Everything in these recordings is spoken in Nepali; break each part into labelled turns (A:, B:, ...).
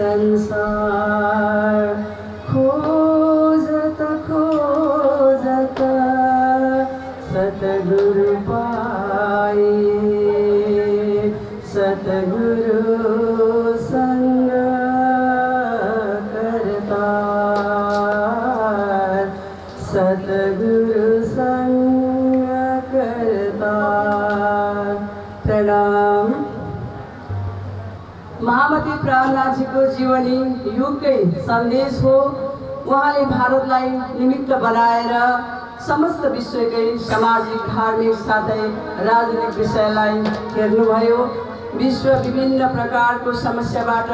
A: संसार खोजत खोजत सतगुरु पाए सतगुरु संग करता सतगुरु संग करता। प्रणाम। महामती प्राणनाथजीको जीवनी युगकै सन्देश हो। उहाँले भारतलाई निमित्त बनाएर समस्त विश्वकै सामाजिक धार्मिक साथै राजनीतिक विषयलाई हेर्नुभयो। विश्व विभिन्न प्रकारको समस्याबाट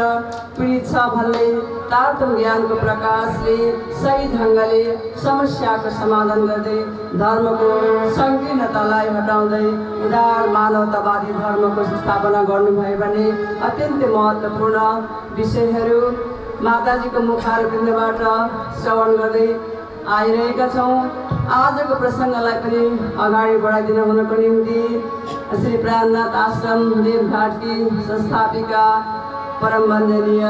A: पीडित छ भन्ने तारतम्य ज्ञानको प्रकाशले सही ढङ्गले समस्याको समाधान गर्दै धर्मको सङ्कीर्णतालाई हटाउँदै उदार मानवतावादी धर्मको स्थापना गर्नुभयो भने अत्यन्तै महत्त्वपूर्ण विषयहरू माताजीको मुखारविन्दबाट श्रवण गर्दै आइरहेका छौँ। आजको प्रसङ्गलाई पनि अगाडि बढाइदिन हुनको निम्ति श्री प्राणनाथ आश्रम देवघाटकी संस्थापिका परम वन्दनीय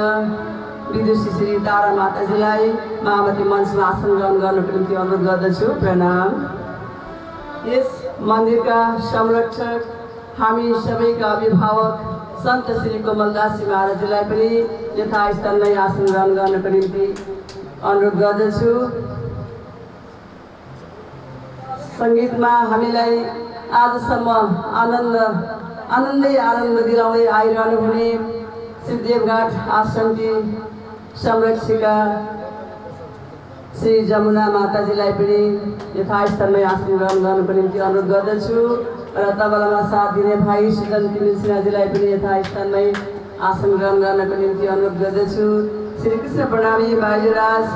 A: विदुषी श्री तारा माताजीलाई महामती मञ्चमा आसन ग्रहण गर्नको निम्ति अनुरोध गर्दछु। प्रणाम। यस मन्दिरका संरक्षक हामी सबैका अभिभावक सन्त श्री कोमलदासी महाराजलाई पनि यथास्थानमै आसन ग्रहण गर्नको निम्ति अनुरोध गर्दछु। सङ्गीतमा हामीलाई आजसम्म आनन्द दिलाउँदै आइरहनु हुने श्री देवघाट आश्रमकी संरक्षिका श्री जमुना माताजीलाई पनि यथास्थानमै आसन ग्रहण गर्नको निम्ति अनुरोध गर्दछु र तबलामा साथ दिने भाइ सुजन तिमिल सिन्हाजीलाई पनि यथास्थानमै आसन ग्रहण गर्नको निम्ति अनुरोध गर्दछु। श्री कृष्ण प्रणामी बाजुराज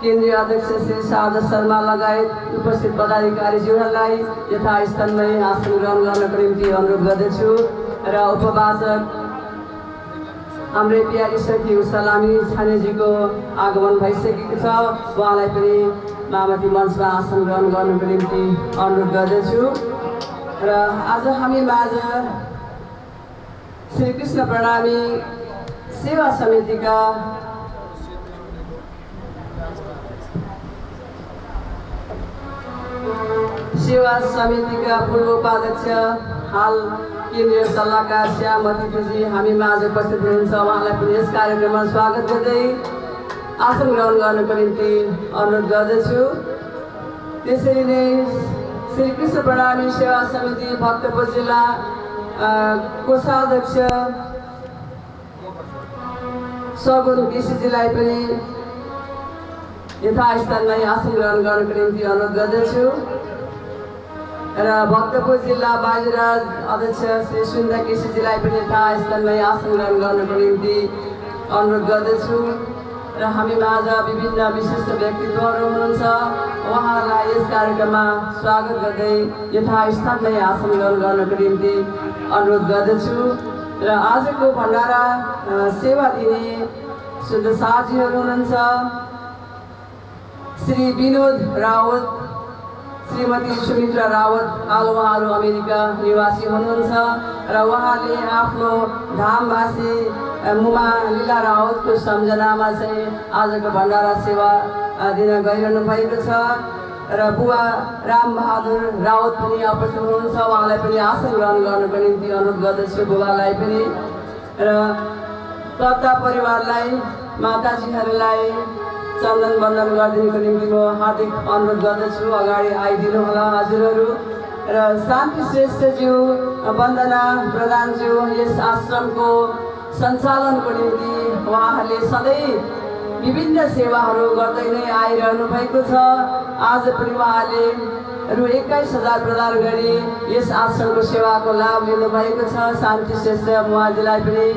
A: केन्द्रीय अध्यक्ष श्री शारदा शर्मा लगायत उपस्थित पदाधिकारीज्यूहरूलाई यथास्थानमै आसन ग्रहण गर्नको निम्ति अनुरोध गर्दछु र उपवाचक हाम्रै प्यारी सखी उषालामी छानेजीको आगमन भइसकेको छ। उहाँलाई पनि महामती मञ्चमा आसन ग्रहण गर्नको निम्ति अनुरोध गर्दछु र आज हामी माझ श्री कृष्ण प्रणामी सेवा समितिका पूर्व उपाध्यक्ष हाल केन्द्रीय सल्लाहकार श्याम अतिथिजी हामी माझ उपस्थित हुनुहुन्छ। उहाँलाई पनि यस कार्यक्रममा स्वागत गर्दै आसन ग्रहण गर्नको निम्ति अनुरोध गर्दछु। त्यसरी नै श्री कृष्ण प्रणामी सेवा समिति भक्तपुर जिल्ला कोषाध्यक्ष सगुन केसीजीलाई पनि यथास्थानमै आसन ग्रहण गर्नको निम्ति अनुरोध गर्दछु र भक्तपुर जिल्ला बाजुराज अध्यक्ष श्री सुन्दा केसीजीलाई पनि यथास्थानमै आसन ग्रहण गर्नको निम्ति अनुरोध गर्दछु र हामी माझ विभिन्न विशिष्ट व्यक्तित्वहरू हुनुहुन्छ। उहाँहरूलाई यस कार्यक्रममा स्वागत गर्दै यथास्थानमै आसन ग्रहण गर्नको निम्ति अनुरोध गर्दछु र आजको भण्डारा सेवा दिने शुद्ध साथीहरू हुनुहुन्छ। श्री विनोद रावत, श्रीमती सुमित्रा रावत, हाल उहाँहरू अमेरिका निवासी हुनुहुन्छ र उहाँले आफ्नो धामवासी मुमा लीला रावतको सम्झनामा चाहिँ आजको भण्डारा सेवा दिन गइरहनु भएको छ र बुवा रामबहादुर रावत पनि उपस्थित हुनुहुन्छ। उहाँलाई पनि आसन ग्रहण गर्नको निम्ति अनुरोध गर्दछु बुबालाई पनि र कर्ता परिवारलाई माताजीहरूलाई चन्दन वन्दन गरिदिनुको निम्ति म हार्दिक अनुरोध गर्दछु। अगाडि आइदिनु होला हजुरहरू र शान्ति श्रेष्ठज्यू, वन्दना प्रधानज्यू यस आश्रमको सञ्चालनको निम्ति उहाँहरूले सधैँ विभिन्न सेवाहरू गर्दै नै आइरहनु भएको छ। आज पनि उहाँले रु 21,000 प्रदान गरी यस आश्रमको सेवाको लाभ लिनुभएको छ। शान्ति श्रेष्ठ उहाँजीलाई पनि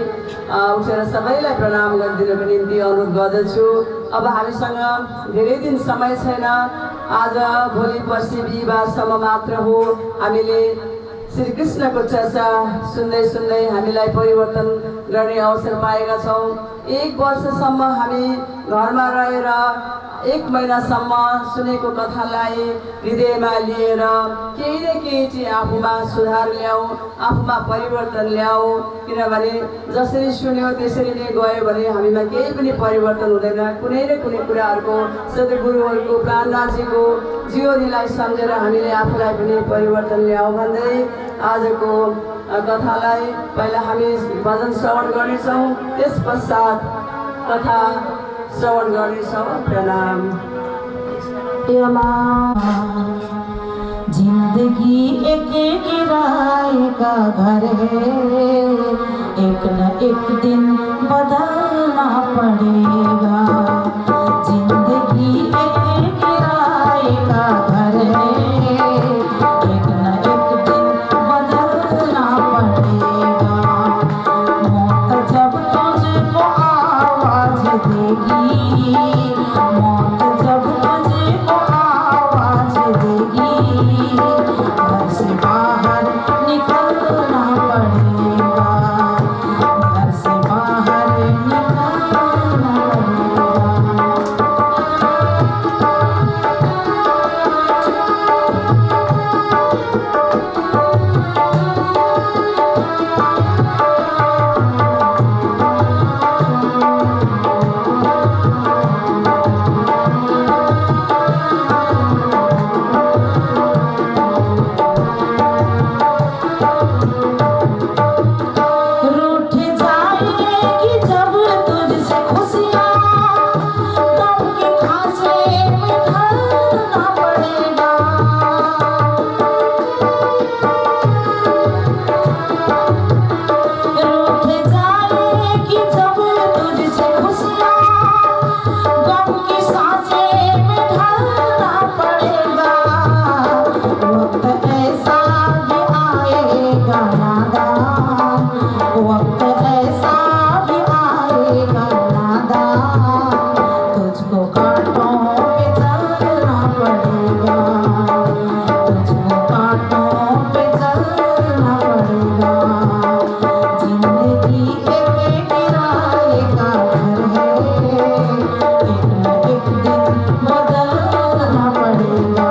A: उठेर सबैलाई प्रणाम गरिदिनुको निम्ति अनुरोध गर्दछु। अब हामीसँग धेरै दिन समय छैन, आज भोलि पर्सि बिहिबारसम्म मात्र हो। हामीले श्री कृष्णको चर्चा सुन्दै सुन्दै हामीलाई परिवर्तन गर्ने अवसर पाएका छौँ। 1 वर्षसम्म हामी घरमा रहेर 1 महिनासम्म सुनेको कथालाई हृदयमा लिएर केही न केही चाहिँ आफूमा सुधार ल्याऊ, आफूमा परिवर्तन ल्याऊ। किनभने जसरी सुन्यो त्यसरी नै गयो भने हामीमा केही पनि परिवर्तन हुँदैन। कुनै न कुनै कुराहरूको सद्गुरुहरूको प्राणनाथजीको जीवनीलाई सम्झेर हामीले आफूलाई पनि परिवर्तन ल्याऊ भन्दै आजको कथालाई पहिला हामी भजन श्रवण गर्नेछौँ, त्यस पश्चात कथा श्रवण गर्नेछौँ। प्रणाम।
B: जिंदगी एक किराए का घर है, एक न एक दिन बदलना पड़ेगा। जिंदगी एक किराए का घर है, एक न एक दिन बदलना पड़ेगा। मौत जब तुझको आवाज देगी, मौत जब तुझको आवाज देगी, घर से बाहर निकलना पड़ेगा, घर से बाहर निकलना पड़ेगा। रूठ जाएगी जब तुझसे खुशियाँ, गम के खांचे में ढलना पड़ेगा। रूठ जाएगी जब तुझसे खुशियाँ, गम की सांसें में ढलना पड़ेगा। वक्त ऐसा भी आएगा नादान, वक्त ऐसा भी आएगा नादान, तुझको कांटों पे चलना पड़ेगा, तुझको कांटों पे चलना पड़ेगा। जिंदगी एक किराए का घर है, एक न एक दिन बदलना पड़ेगा।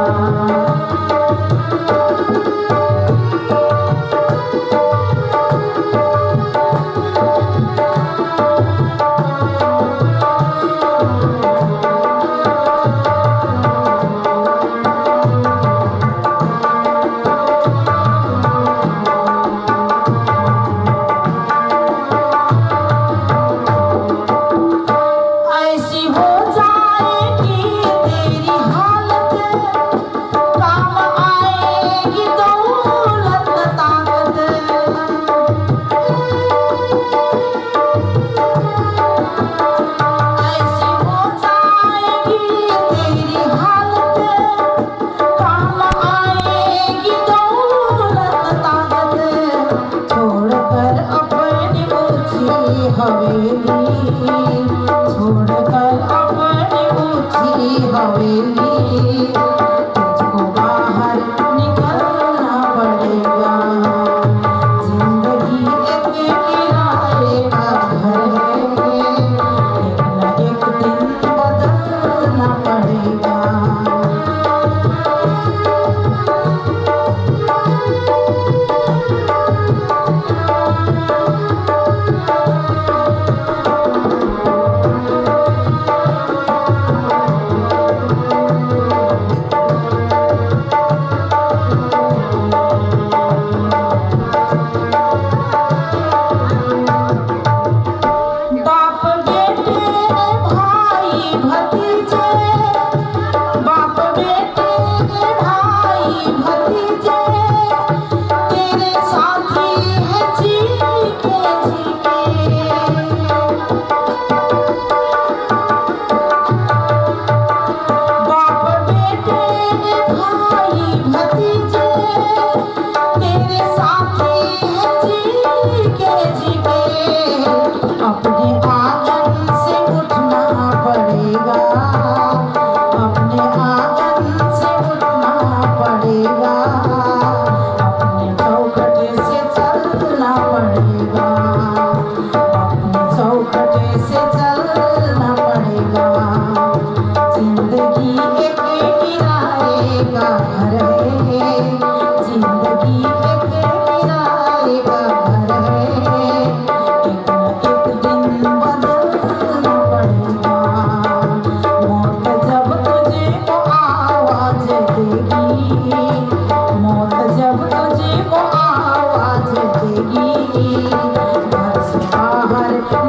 B: ऐसी हो जाएगी तेरी हालत, काम आएगी दौलत ताकत। ऐसी हो जाएगी तेरी हालत, काम आएगी दौलत ताकत। छोड़कर अपनी ऊंची हवेली, छोड़कर अपनी ऊंची हवेली, तुझको बाहर निकलना पड़ेगा। जिंदगी एक किराए का घर है, एक न एक दिन बदलना पड़ेगा।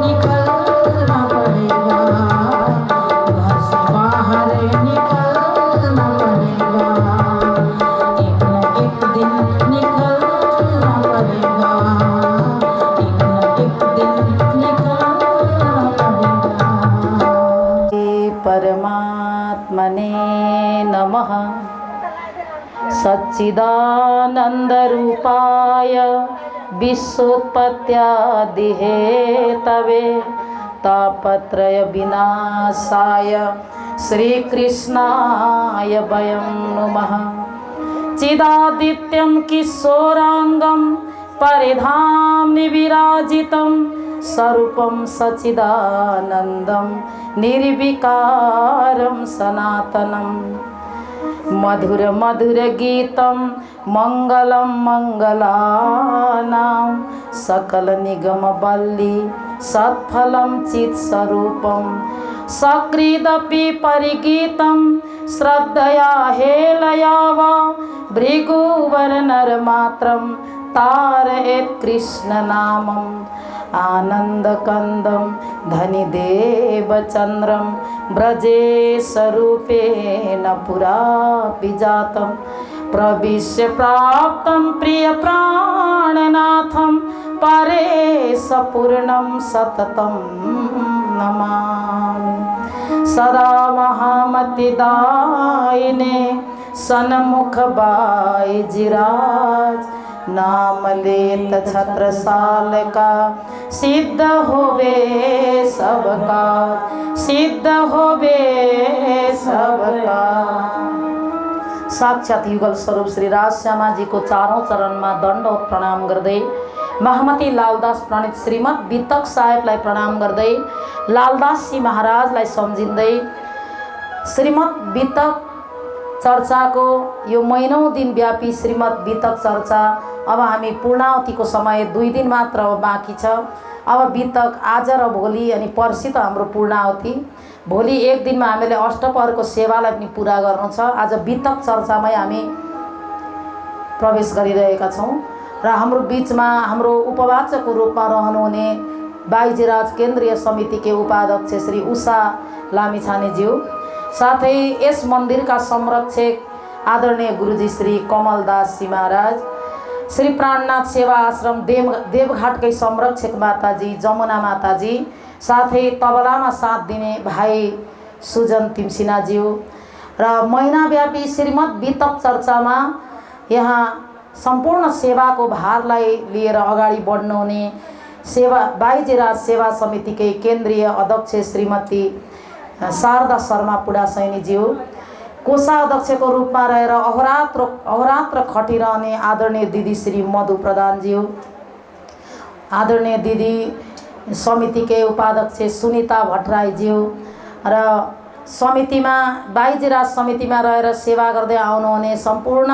B: निकलना पड़ेगा, घर से बाहर निकलना पड़ेगा, एक न एक दिन निकलना पड़ेगा, एक न एक दिन निकलना पड़ेगा। परमात्मने नमः। सच्चिदानंद रूपाय विश्वोत्पत्त्यादि हेतवे तापत्रय विनाशाय श्री कृष्णाय वयं नुमः। चिदादित्यं किशोरांगं परिधाम्नि विराजितं स्वरूपं सच्चिदानन्दं निर्विकारं सनातनं। मधुर मधुर गीतं मंगलम मंगलानां सकल निगम बल्ली सत्फलं चित् स्वरूपं सकृदपि परिगीतं श्रद्धया हेलया वा भृगुवर्णरमात्रं तारयेत् कृष्णनामम्। आनन्दकन्दं धनिदेवचन्द्रं ब्रजे स्वरूपेण पुरापि जातं प्रविश्य प्राप्तं प्रियप्राणनाथं परेशपूर्णं सततं नमामि। सदा महामतिदायिने सन्मुख बाईजिराज नाम लेत छत्रसाल का सिद्ध होवे सबका, सिद्ध होवे सबका। साक्षात युगल स्वरूप श्री राजश्यामा जी को चारों चरण में दंडवत प्रणाम गर्दै महामती लालदास प्रणीत श्रीमद वितक साहेबलाई प्रणाम गर्दै लालदास जी महाराजलाई सम्झिँदै श्रीमद वितक चर्चाको यो महिनौं दिन व्यापी श्रीमद वितक चर्चा अब हामी पूर्णावतीको समय 2 दिन मात्र बाँकी छ। अब वितक आज र भोलि अनि पर्सि त हाम्रो पूर्णावती, भोलि एक दिनमा हामीले अष्टपहरको सेवालाई पनि पूरा गर्नु छ। आज वितक चर्चामै हामी प्रवेश गरिरहेका छौँ र हाम्रो बीचमा हाम्रो उपवाचकको रूपमा रहनुहुने बाईजीराज केन्द्रीय समितिके उपाध्यक्ष श्री उषा लामिछानेज्यू, साथै यस मन्दिरका संरक्षक आदरणीय गुरुजी श्री कमलदास जी महाराज, श्री प्राणनाथ सेवा आश्रम देवघाटकै संरक्षक माताजी जमुना माताजी, साथै तबलामा साथ दिने भाइ सुजन तिमसिनाज्यू र महिनाव्यापी श्रीमद वितक चर्चामा यहाँ सम्पूर्ण सेवाको भारलाई लिएर अगाडि बढ्नुहुने सेवा बाईजीराज सेवा समितिकै केन्द्रीय अध्यक्ष श्रीमती शारदा शर्मा पुडासैनीज्यू, कोषाध्यक्षको रूपमा रहेर अहोरात्र खटिरहने आदरणीय दिदी श्री मधु प्रधानज्यू, आदरणीय दिदी समितिकै उपाध्यक्ष सुनिता भट्टराईज्यू र समितिमा बाईजीराज समितिमा रहेर सेवा गर्दै आउनुहुने सम्पूर्ण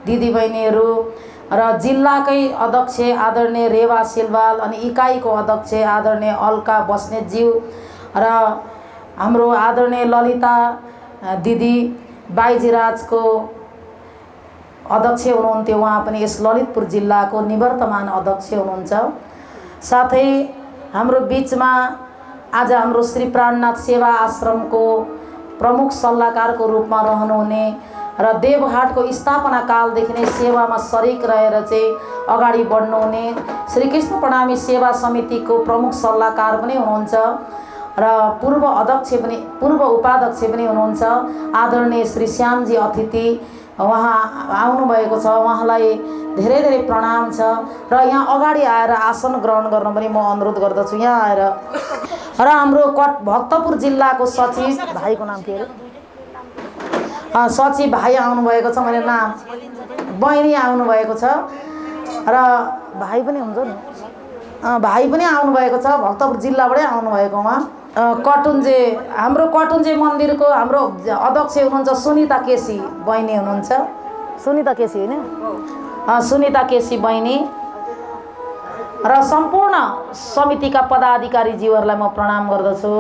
B: दिदीबहिनीहरू र जिल्लाकै अध्यक्ष आदरणीय रेवा सिलवाल अनि इकाइको अध्यक्ष आदरणीय अलका बस्नेतज्यू र हाम्रो आदरणीय ललिता दिदी बाईजीराजको अध्यक्ष हुनुहुन्थ्यो, उहाँ पनि यस ललितपुर जिल्लाको निवर्तमान अध्यक्ष हुनुहुन्छ। साथै हाम्रो बीचमा आज हाम्रो श्री प्राणनाथ सेवा आश्रमको प्रमुख सल्लाहकारको रूपमा रहनुहुने र देवघाटको स्थापना कालदेखि नै सेवामा सरिक रहेर चाहिँ अगाडि बढ्नुहुने श्री कृष्ण प्रणामी सेवा समितिको प्रमुख सल्लाहकार पनि हुनुहुन्छ र पूर्व उपाध्यक्ष पनि हुनुहुन्छ आदरणीय श्री श्यामजी अतिथि, उहाँ आउनुभएको छ, उहाँलाई धेरै धेरै प्रणाम छ र यहाँ अगाडि आएर आसन ग्रहण गर्न पनि म अनुरोध गर्दछु। यहाँ आएर र हाम्रो भक्तपुर जिल्लाको सचिव भाइको नाम के अरे सचिव भाइ आउनुभएको छ, मैले नाम बहिनी आउनुभएको छ र भाइ पनि हुन्छ नि, भाइ पनि आउनुभएको छ, भक्तपुर जिल्लाबाटै आउनुभएको उहाँ। कटुन्जे हाम्रो कटुन्जे मन्दिरको हाम्रो अध्यक्ष हुनुहुन्छ सुनिता केसी बहिनी हुनुहुन्छ, सुनिता केसी होइन सुनिता केसी बहिनी र सम्पूर्ण समितिका पदाधिकारीज्यूहरूलाई म प्रणाम गर्दछु।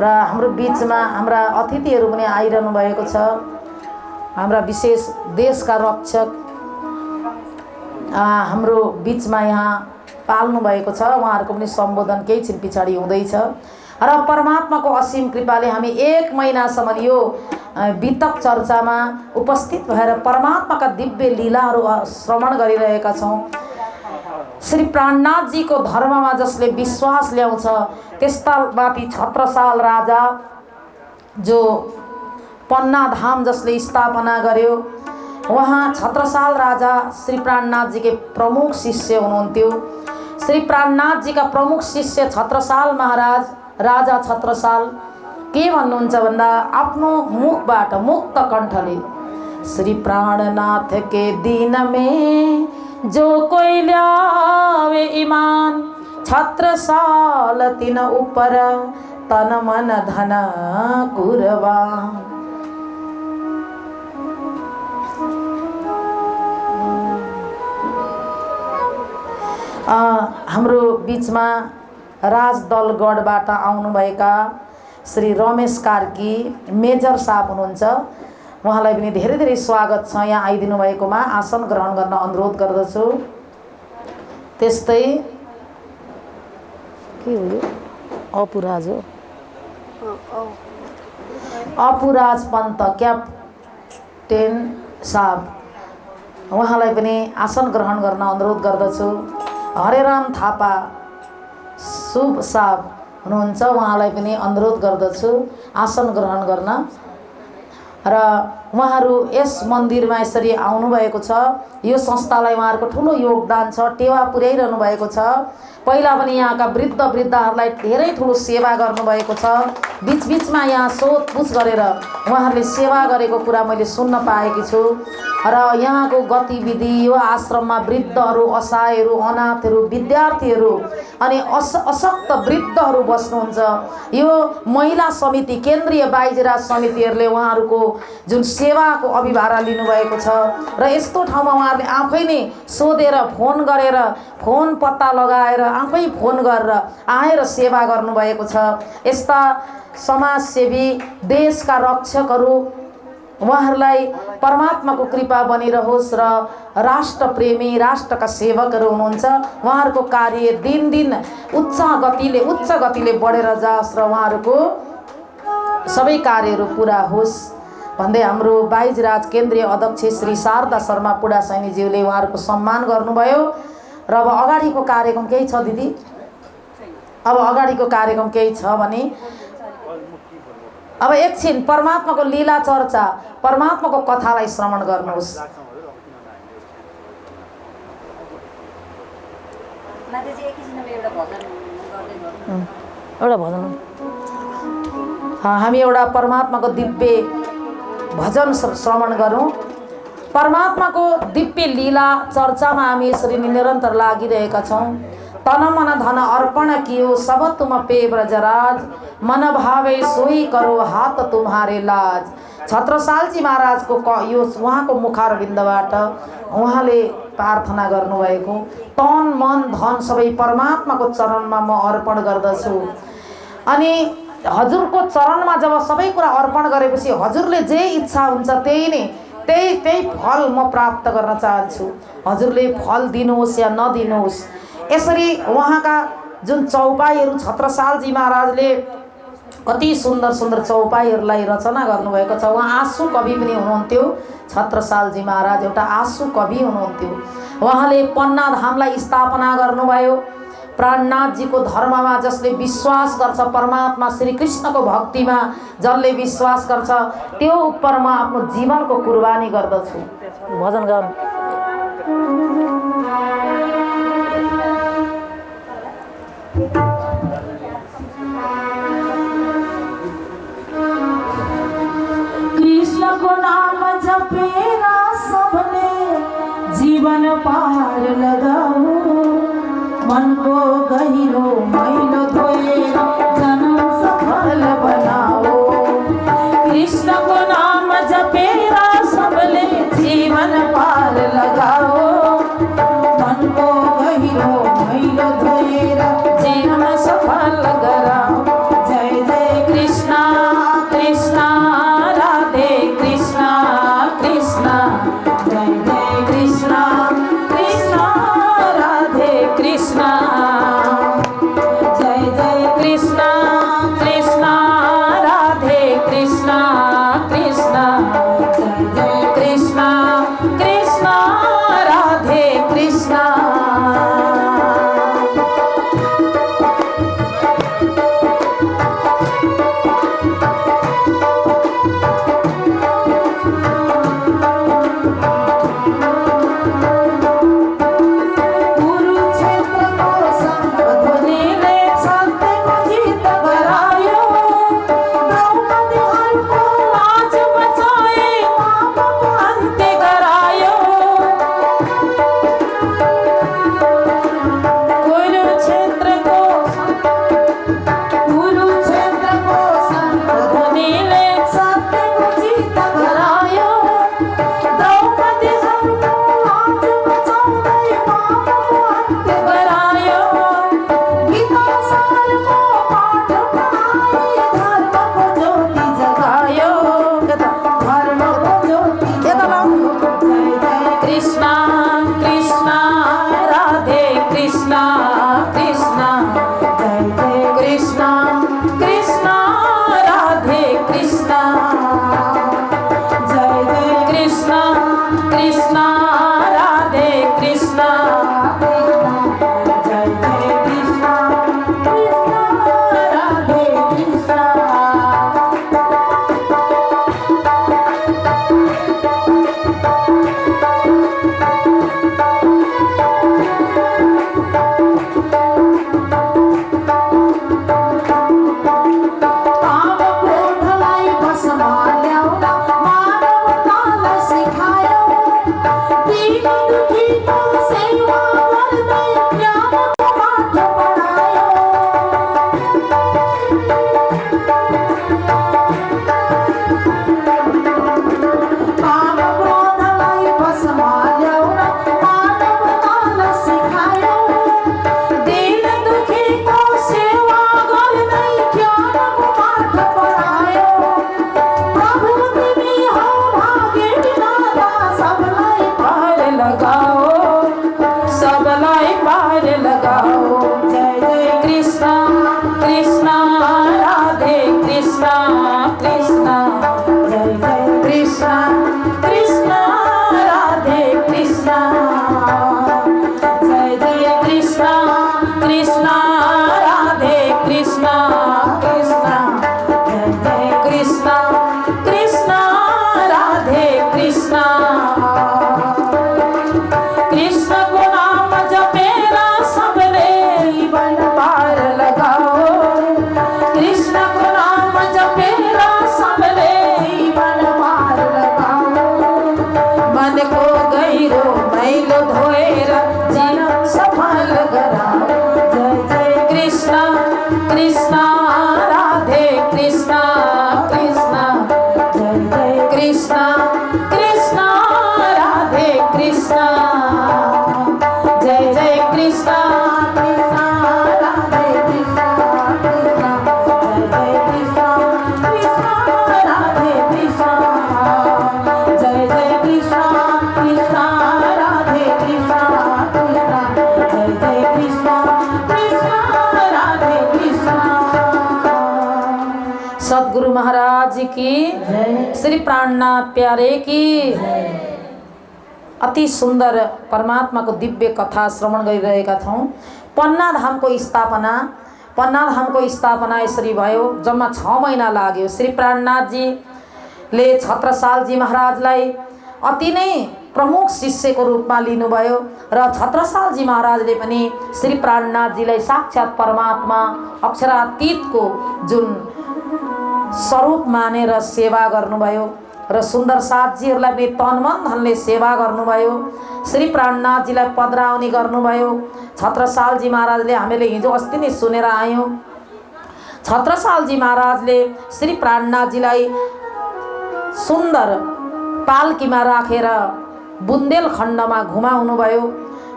B: र हाम्रो बीचमा हाम्रा अतिथिहरू पनि आइरहनु भएको छ, हाम्रा विशेष देशका रक्षक हाम्रो बीचमा यहाँ पाल्नु भएको छ। उहाँहरूको पनि सम्बोधन केही छिन पछाडि हुँदैछ र परमात्माको असीम कृपाले हामी 1 महिनासम्म यो वितक चर्चामा उपस्थित भएर परमात्माका दिव्य लीलाहरू श्रवण गरिरहेका छौँ। श्री प्राणनाथजीको धर्ममा जसले विश्वास ल्याउँछ त्यस्ता माथि छत्रसाल राजा जो पन्ना धाम जसले स्थापना गर्यो, वहाँ छत्रसाल राजा श्री प्राणनाथजीके प्रमुख शिष्य हुनुहुन्थ्यो। श्री प्राणनाथजीका प्रमुख शिष्य छत्रसाल महाराज, राजा छत्रसाल के भन्नुहुन्छ भन्दा आफ्नो मुखबाट मुक्त कण्ठले श्री प्राणनाथ के दिन में जो कोई ल्यावे ईमान, छत्रसाल तिन ऊपर तन मन धन कुर्बान। हाम्रो बीचमा राजदलगढबाट आउनुभएका श्री रमेश कार्की मेजर साहब हुनुहुन्छ। उहाँलाई पनि धेरै धेरै स्वागत छ यहाँ आइदिनु भएकोमा। आसन ग्रहण गर्न अनुरोध गर्दछु। त्यस्तै के हो यो अपुराज हो, अपुराज पन्त क्याप्टेन साहब, उहाँलाई पनि आसन ग्रहण गर्न अनुरोध गर्दछु। हरेराम थापा शुभ साहब हुनुहुन्छ, उहाँलाई पनि अनुरोध गर्दछु आसन ग्रहण गर्न। र उहाँहरू यस मन्दिरमा यसरी आउनुभएको छ। यो संस्थालाई उहाँहरूको ठुलो योगदान छ, टेवा पुर्याइरहनु भएको छ। पहिला पनि यहाँका वृद्ध वृद्धाहरूलाई धेरै ठुलो सेवा गर्नुभएको छ। बीचबीचमा यहाँ सोधपुछ गरेर उहाँहरूले सेवा गरेको कुरा मैले सुन्न पाएकी छु। र यहाँको गतिविधि, यो आश्रममा वृद्धहरू, असहायहरू, अनाथहरू, विद्यार्थीहरू अनि अशक्त वृद्धहरू बस्नुहुन्छ। यो महिला समिति, केन्द्रीय बाइजराज समितिहरूले उहाँहरूको जुन सेवाको अभिभारा लिनुभएको छ र यस्तो ठाउँमा उहाँहरूले आफै नै सोधेर फोन गरेर, फोन पत्ता लगाएर आफै फोन गरेर आएर सेवा गर्नुभएको छ। यस्ता समाजसेवी, देशका रक्षकहरू, उहाँहरूलाई परमात्माको कृपा बनिरहोस् र राष्ट्रप्रेमी, राष्ट्रका सेवकहरू हुनुहुन्छ। उहाँहरूको कार्य दिन उच्च गतिले बढेर जाओस् र उहाँहरूको सबै कार्यहरू पुरा होस् भन्दै हाम्रो बाइजराज केन्द्रीय अध्यक्ष श्री शारदा शर्मा पुडासैनीज्यूले उहाँहरूको सम्मान गर्नुभयो। र अब अगाडिको कार्यक्रम केही छ दिदी? अब अगाडिको कार्यक्रम केही छ भने अब एकछिन परमात्माको लीला चर्चा, परमात्माको कथालाई श्रवण गर्नुहोस्। एउटा भजन हामी एउटा परमात्माको दिव्य भजन श्रवण गरौँ। परमात्माको दिव्य लीला चर्चामा हामी यसरी निरन्तर लागिरहेका छौँ। तन मन धन अर्पण कियो सब तुम पे ब्रजराज, मन भावे सोई करो हात तुम्हारे लाज। छत्रसालजी महाराजको यो उहाँको मुखारविन्दबाट उहाँले प्रार्थना गर्नुभएको तन मन धन सबै परमात्माको चरणमा म अर्पण गर्दछु। अनि हजुरको चरणमा जब सबै कुरा अर्पण गरेपछि हजुरले जे इच्छा हुन्छ त्यही फल म प्राप्त गर्न चाहन्छु। हजुरले फल दिनुहोस् या नदिनुहोस्। यसरी उहाँका जुन चौपाईहरू छत्रसालजी महाराजले कति सुन्दर सुन्दर चौपाईहरूलाई रचना गर्नुभएको छ। उहाँ आँसु कवि पनि हुनुहुन्थ्यो। छत्रसालजी महाराज एउटा आँसु कवि हुनुहुन्थ्यो। उहाँले पन्ना धामलाई स्थापना गर्नुभयो। प्राणनाथजीको धर्ममा जसले विश्वास गर्छ, परमात्मा श्री कृष्णको भक्तिमा जसले विश्वास गर्छ, त्यो उपर म आफ्नो जीवनको कुर्बानी गर्दछु। भजन गाउँ। कृष्णको नाम जपेरा सबले जीवन पार लगाऊ, मनको गहिरो मैलो धोएर जन्म सफल बनाओ। कृष्णको नाम जपेरा सबले जीवन पार लगाओ, मनको गहिरो मैलो धोएर जीवन सफल गराओ। जय जय कृष्ण कृष्ण राधे कृष्ण कृष्ण, जय जय कृष्ण कृष्ण राधे कृष्ण। सद्गुरु महाराज की, श्री प्राणनाथ प्यारे की। अति सुंदर परमात्मा को दिव्य कथा श्रवण गरिरहेका छौं। पन्ना धामको स्थापना यसरी भयो। जम्मा 6 महिना लाग्यो। श्री प्राणनाथ जी ले छत्रसालजी महाराजलाई अति नै प्रमुख शिष्यको रूपमा लिनुभयो र छत्रसालजी महाराजले पनि श्री प्राणनाथजीलाई साक्षात परमात्मा अक्षरातीतको जुन स्वरूप मानेर सेवा गर्नुभयो र सुन्दर साथजीहरूलाई पनि तन मन धनले सेवा गर्नुभयो। श्री प्राणनाथजीलाई पधराउने गर्नुभयो। छत्रसालजी महाराजले हामीले हिजो अस्ति नै सुनेर आयौं। छत्रसालजी महाराजले श्री प्राणनाथजीलाई सुन्दर पालकीमा राखेर बुन्देलखण्डमा घुमाउनु भयो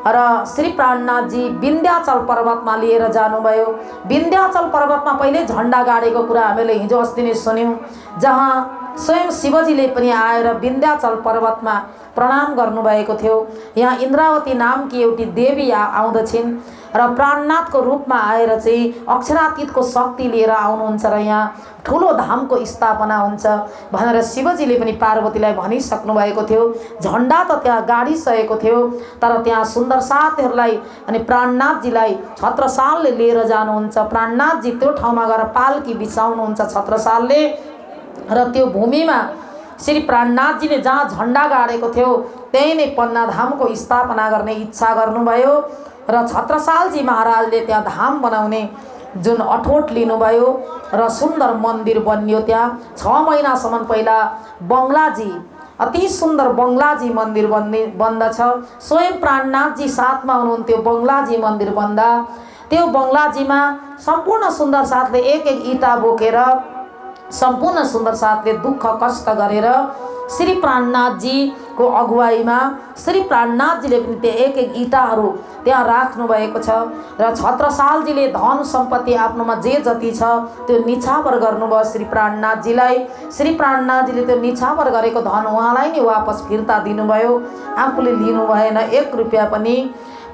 B: र श्री प्राणनाथजी विन्ध्याचल पर्वतमा लिएर जानुभयो। विन्ध्याचल पर्वतमा पहिले झण्डा गाडेको कुरा हामीले हिजो अस्ति नै सुन्यौं, जहाँ स्वयं शिवजीले पनि आएर विन्ध्याचल पर्वतमा प्रणाम गर्नुभएको थियो। यहाँ इन्द्रावती नामकी एउटी देवी आउँदछिन् र प्राणनाथको रूपमा आएर चाहिँ अक्षरातीतको शक्ति लिएर आउनुहुन्छ र यहाँ ठुलो धामको स्थापना हुन्छ भनेर शिवजीले पनि पार्वतीलाई भनिसक्नु भएको थियो। झण्डा त त्यहाँ गाडिसकेको थियो, तर त्यहाँ सुन्दर साथीहरूलाई अनि प्राणनाथजीलाई छत्रसालले लिएर जानुहुन्छ। प्राणनाथजी त्यो ठाउँमा गएर पालकी बिसाउनुहुन्छ छत्रसालले र त्यो भूमिमा श्री प्राणनाथजीले जहाँ झण्डा गाडेको थियो त्यही नै पन्ना धामको स्थापना गर्ने इच्छा गर्नुभयो र छत्रसालजी महाराजले त्यहाँ धाम बनाउने जुन अठोट लिनुभयो र सुन्दर मन्दिर बन्यो। त्यहाँ 6 महिनासम्म पहिला बङ्गलाजी, अति सुन्दर बङ्गलाजी मन्दिर बन्दछ। स्वयं प्राणनाथजी साथमा हुनुहुन्थ्यो। बङ्गलाजी मन्दिर बन्दा त्यो बङ्गलाजीमा सम्पूर्ण सुन्दर साथले एक इँटा बोकेर, सम्पूर्ण सुन्दर साथले दुःख कष्ट गरेर श्री प्राणनाथजीको अगुवाईमा श्री प्राणनाथजीले पनि त्यो एक इँटाहरू त्यहाँ राख्नु भएको छ र छत्रसालजीले धन सम्पत्ति आफ्नोमा जे जति छ त्यो निछावर गर्नुभयो श्री प्राणनाथजीलाई। श्री प्राणनाथजीले त्यो निछावर गरेको धन उहाँलाई नै वापस फिर्ता दिनुभयो, आफूले लिनु भएन 1 रुपैयाँ पनि।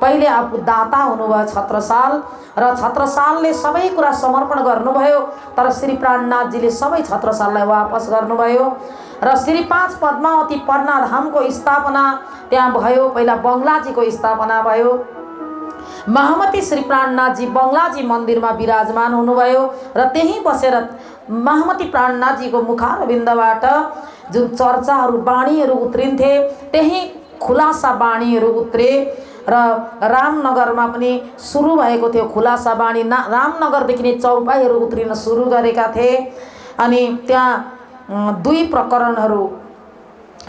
B: पहिले आफू दाता हुनुभयो छत्रसाल र छत्रसालले सबै कुरा समर्पण गर्नुभयो, तर श्री प्राणनाथजीले सबै छत्रसाललाई वापस गर्नुभयो र श्री 5 पद्मावती पन्ना धामको स्थापना त्यहाँ भयो। पहिला बङ्गलाजीको स्थापना भयो। महामती श्री प्राणनाथजी बङ्गलाजी मन्दिरमा विराजमान हुनुभयो र त्यहीँ बसेर महामती प्राणनाथजीको मुखारविन्दबाट जुन चर्चाहरू बाणीहरू उत्रिन्थे त्यही खुलासा बाणीहरू उत्रे र रामनगरमा पनि सुरु भएको थियो खुलासा बाणी। रामनगरदेखि नै चौपाईहरू उत्रिन सुरु गरेका थिए। अनि त्यहाँ 2 प्रकरणहरू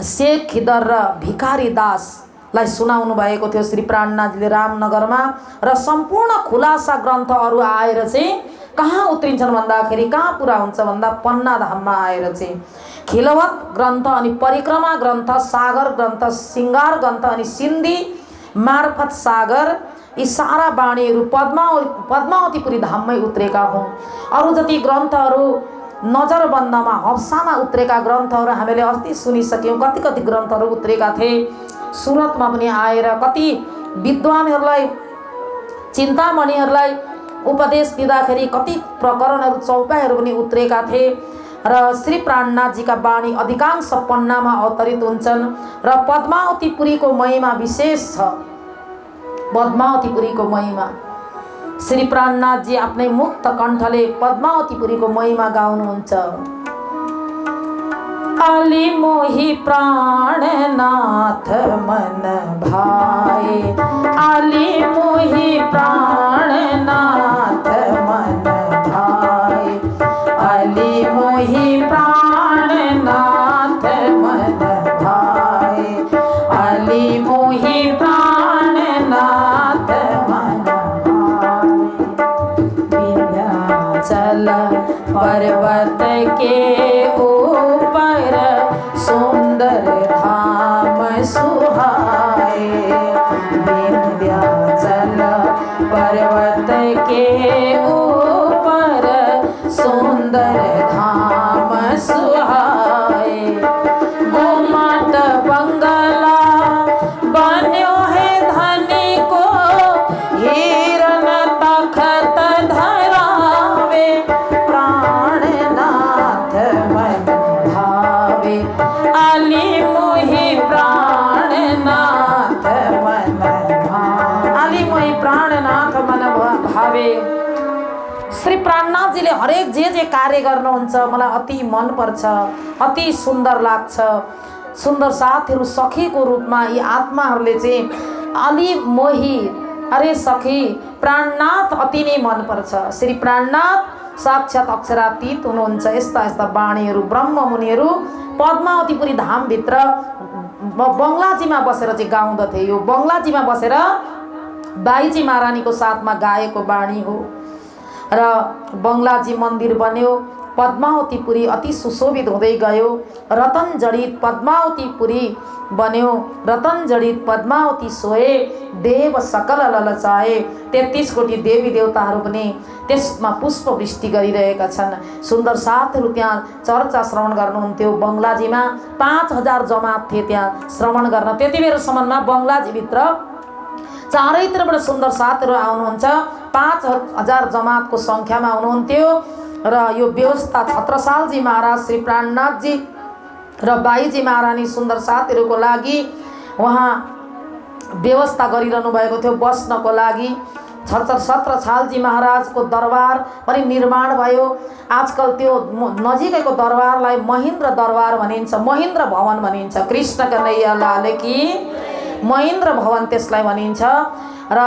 B: शेख खिदर र भिखारी दासलाई सुनाउनु भएको थियो श्री प्राणनाथजीले रामनगरमा र सम्पूर्ण खुलासा ग्रन्थहरू आएर चाहिँ कहाँ उत्रिन्छन् भन्दाखेरि कहाँ पुरा हुन्छ भन्दा पन्ना धाममा आएर चाहिँ खिलवत ग्रन्थ अनि परिक्रमा ग्रन्थ, सागर ग्रन्थ, सिंगार ग्रन्थ अनि सिन्धी मार्फत सागर यी सारा बाणीहरू पद्मावतीपुरी धाममै उत्रेका हुन्। अरू जति ग्रन्थहरू नजरबन्दमा हप्सामा उत्रेका ग्रन्थहरू हामीले अस्ति सुनिसक्यौँ। कति कति ग्रन्थहरू उत्रेका थिए। सुरतमा पनि आएर कति विद्वानहरूलाई चिन्तामणिहरूलाई उपदेश दिँदाखेरि कति प्रकरणहरू चौपाइहरू पनि उत्रेका थिए र श्री प्राणनाथजीका बाणी अधिकांश पन्नामा अवतरित हुन्छन् र पद्मावतीपुरीको महिमा विशेष छ। पद्मावतीपुरीको महिमा श्री प्राणनाथजी आफ्नै मुक्त कण्ठले पद्मावतीपुरीको महिमा गाउनुहुन्छ। आली मोहि प्राणनाथ मन भाए, आली मोहि प्राणनाथ मन भाए, आली मोहि प्राणनाथ मन भाए, आली मोहि प्राणनाथ मन भाए। विंध्याचल पर्वत के ऊपर सुंदर धाम सुहाए, विंध्याचल पर्वत के ऊपर सुंदर धाम सुहाए। गुम्मट बंगला बन्यो है धनी को, हिरन तखत धरावे, प्राणनाथ मन भावे, आली मोहि प्राणनाथ मन भावे, आली मोहि प्राणनाथ मन भावे। श्री प्राणनाथजीले हरेक जे कार्य गर्नुहुन्छ मलाई अति मन पर्छ, अति सुन्दर लाग्छ। सुन्दर साथीहरू सखीको रूपमा यी आत्माहरूले चाहिँ अलि मोही, अरे सखी प्राणनाथ अति नै मन पर्छ। श्री प्राणनाथ साक्षात अक्षरातीत हुनुहुन्छ। यस्ता यस्ता बाणीहरू ब्रह्ममुनिहरू पद्मावतीपुरी धामभित्र बङ्गलाजीमा बसेर चाहिँ गाउँदथे। यो बङ्गलाजीमा बसेर बाईजी महारानीको साथमा गाएको बाणी हो र बङ्गलाजी मन्दिर बन्यो। पद्मावतीपुरी अति सुशोभित हुँदै गयो। रतन जडित पद्मावतीपुरी बन्यो। रतन जडित पद्मावती सोए, देव सकल ललचाए। 33 कोटी देवी देवताहरू पनि त्यसमा पुष्पवृष्टि गरिरहेका छन्। सुन्दर साथहरू त्यहाँ चर्चा श्रवण गर्नुहुन्थ्यो। बङ्गलाजीमा 5000 जमात थिए त्यहाँ श्रवण गर्न। त्यति बेरसम्ममा बङ्गलाजीभित्र चारैतिरबाट सुन्दर साथहरू आउनुहुन्छ। 5000 जमातको सङ्ख्यामा हुनुहुन्थ्यो र यो व्यवस्था छत्रसालजी महाराज, श्री प्राणनाथजी र बाईजी महारानी सुन्दर साथीहरूको लागि उहाँ व्यवस्था गरिरहनु भएको थियो बस्नको लागि। छत्रसालजी महाराजको दरबार पनि निर्माण भयो। आजकल त्यो नजिकैको दरबारलाई महेन्द्र दरबार भनिन्छ, महेन्द्र भवन भनिन्छ। कृष्ण कन्हैया लाल की महेन्द्र भवन त्यसलाई भनिन्छ। र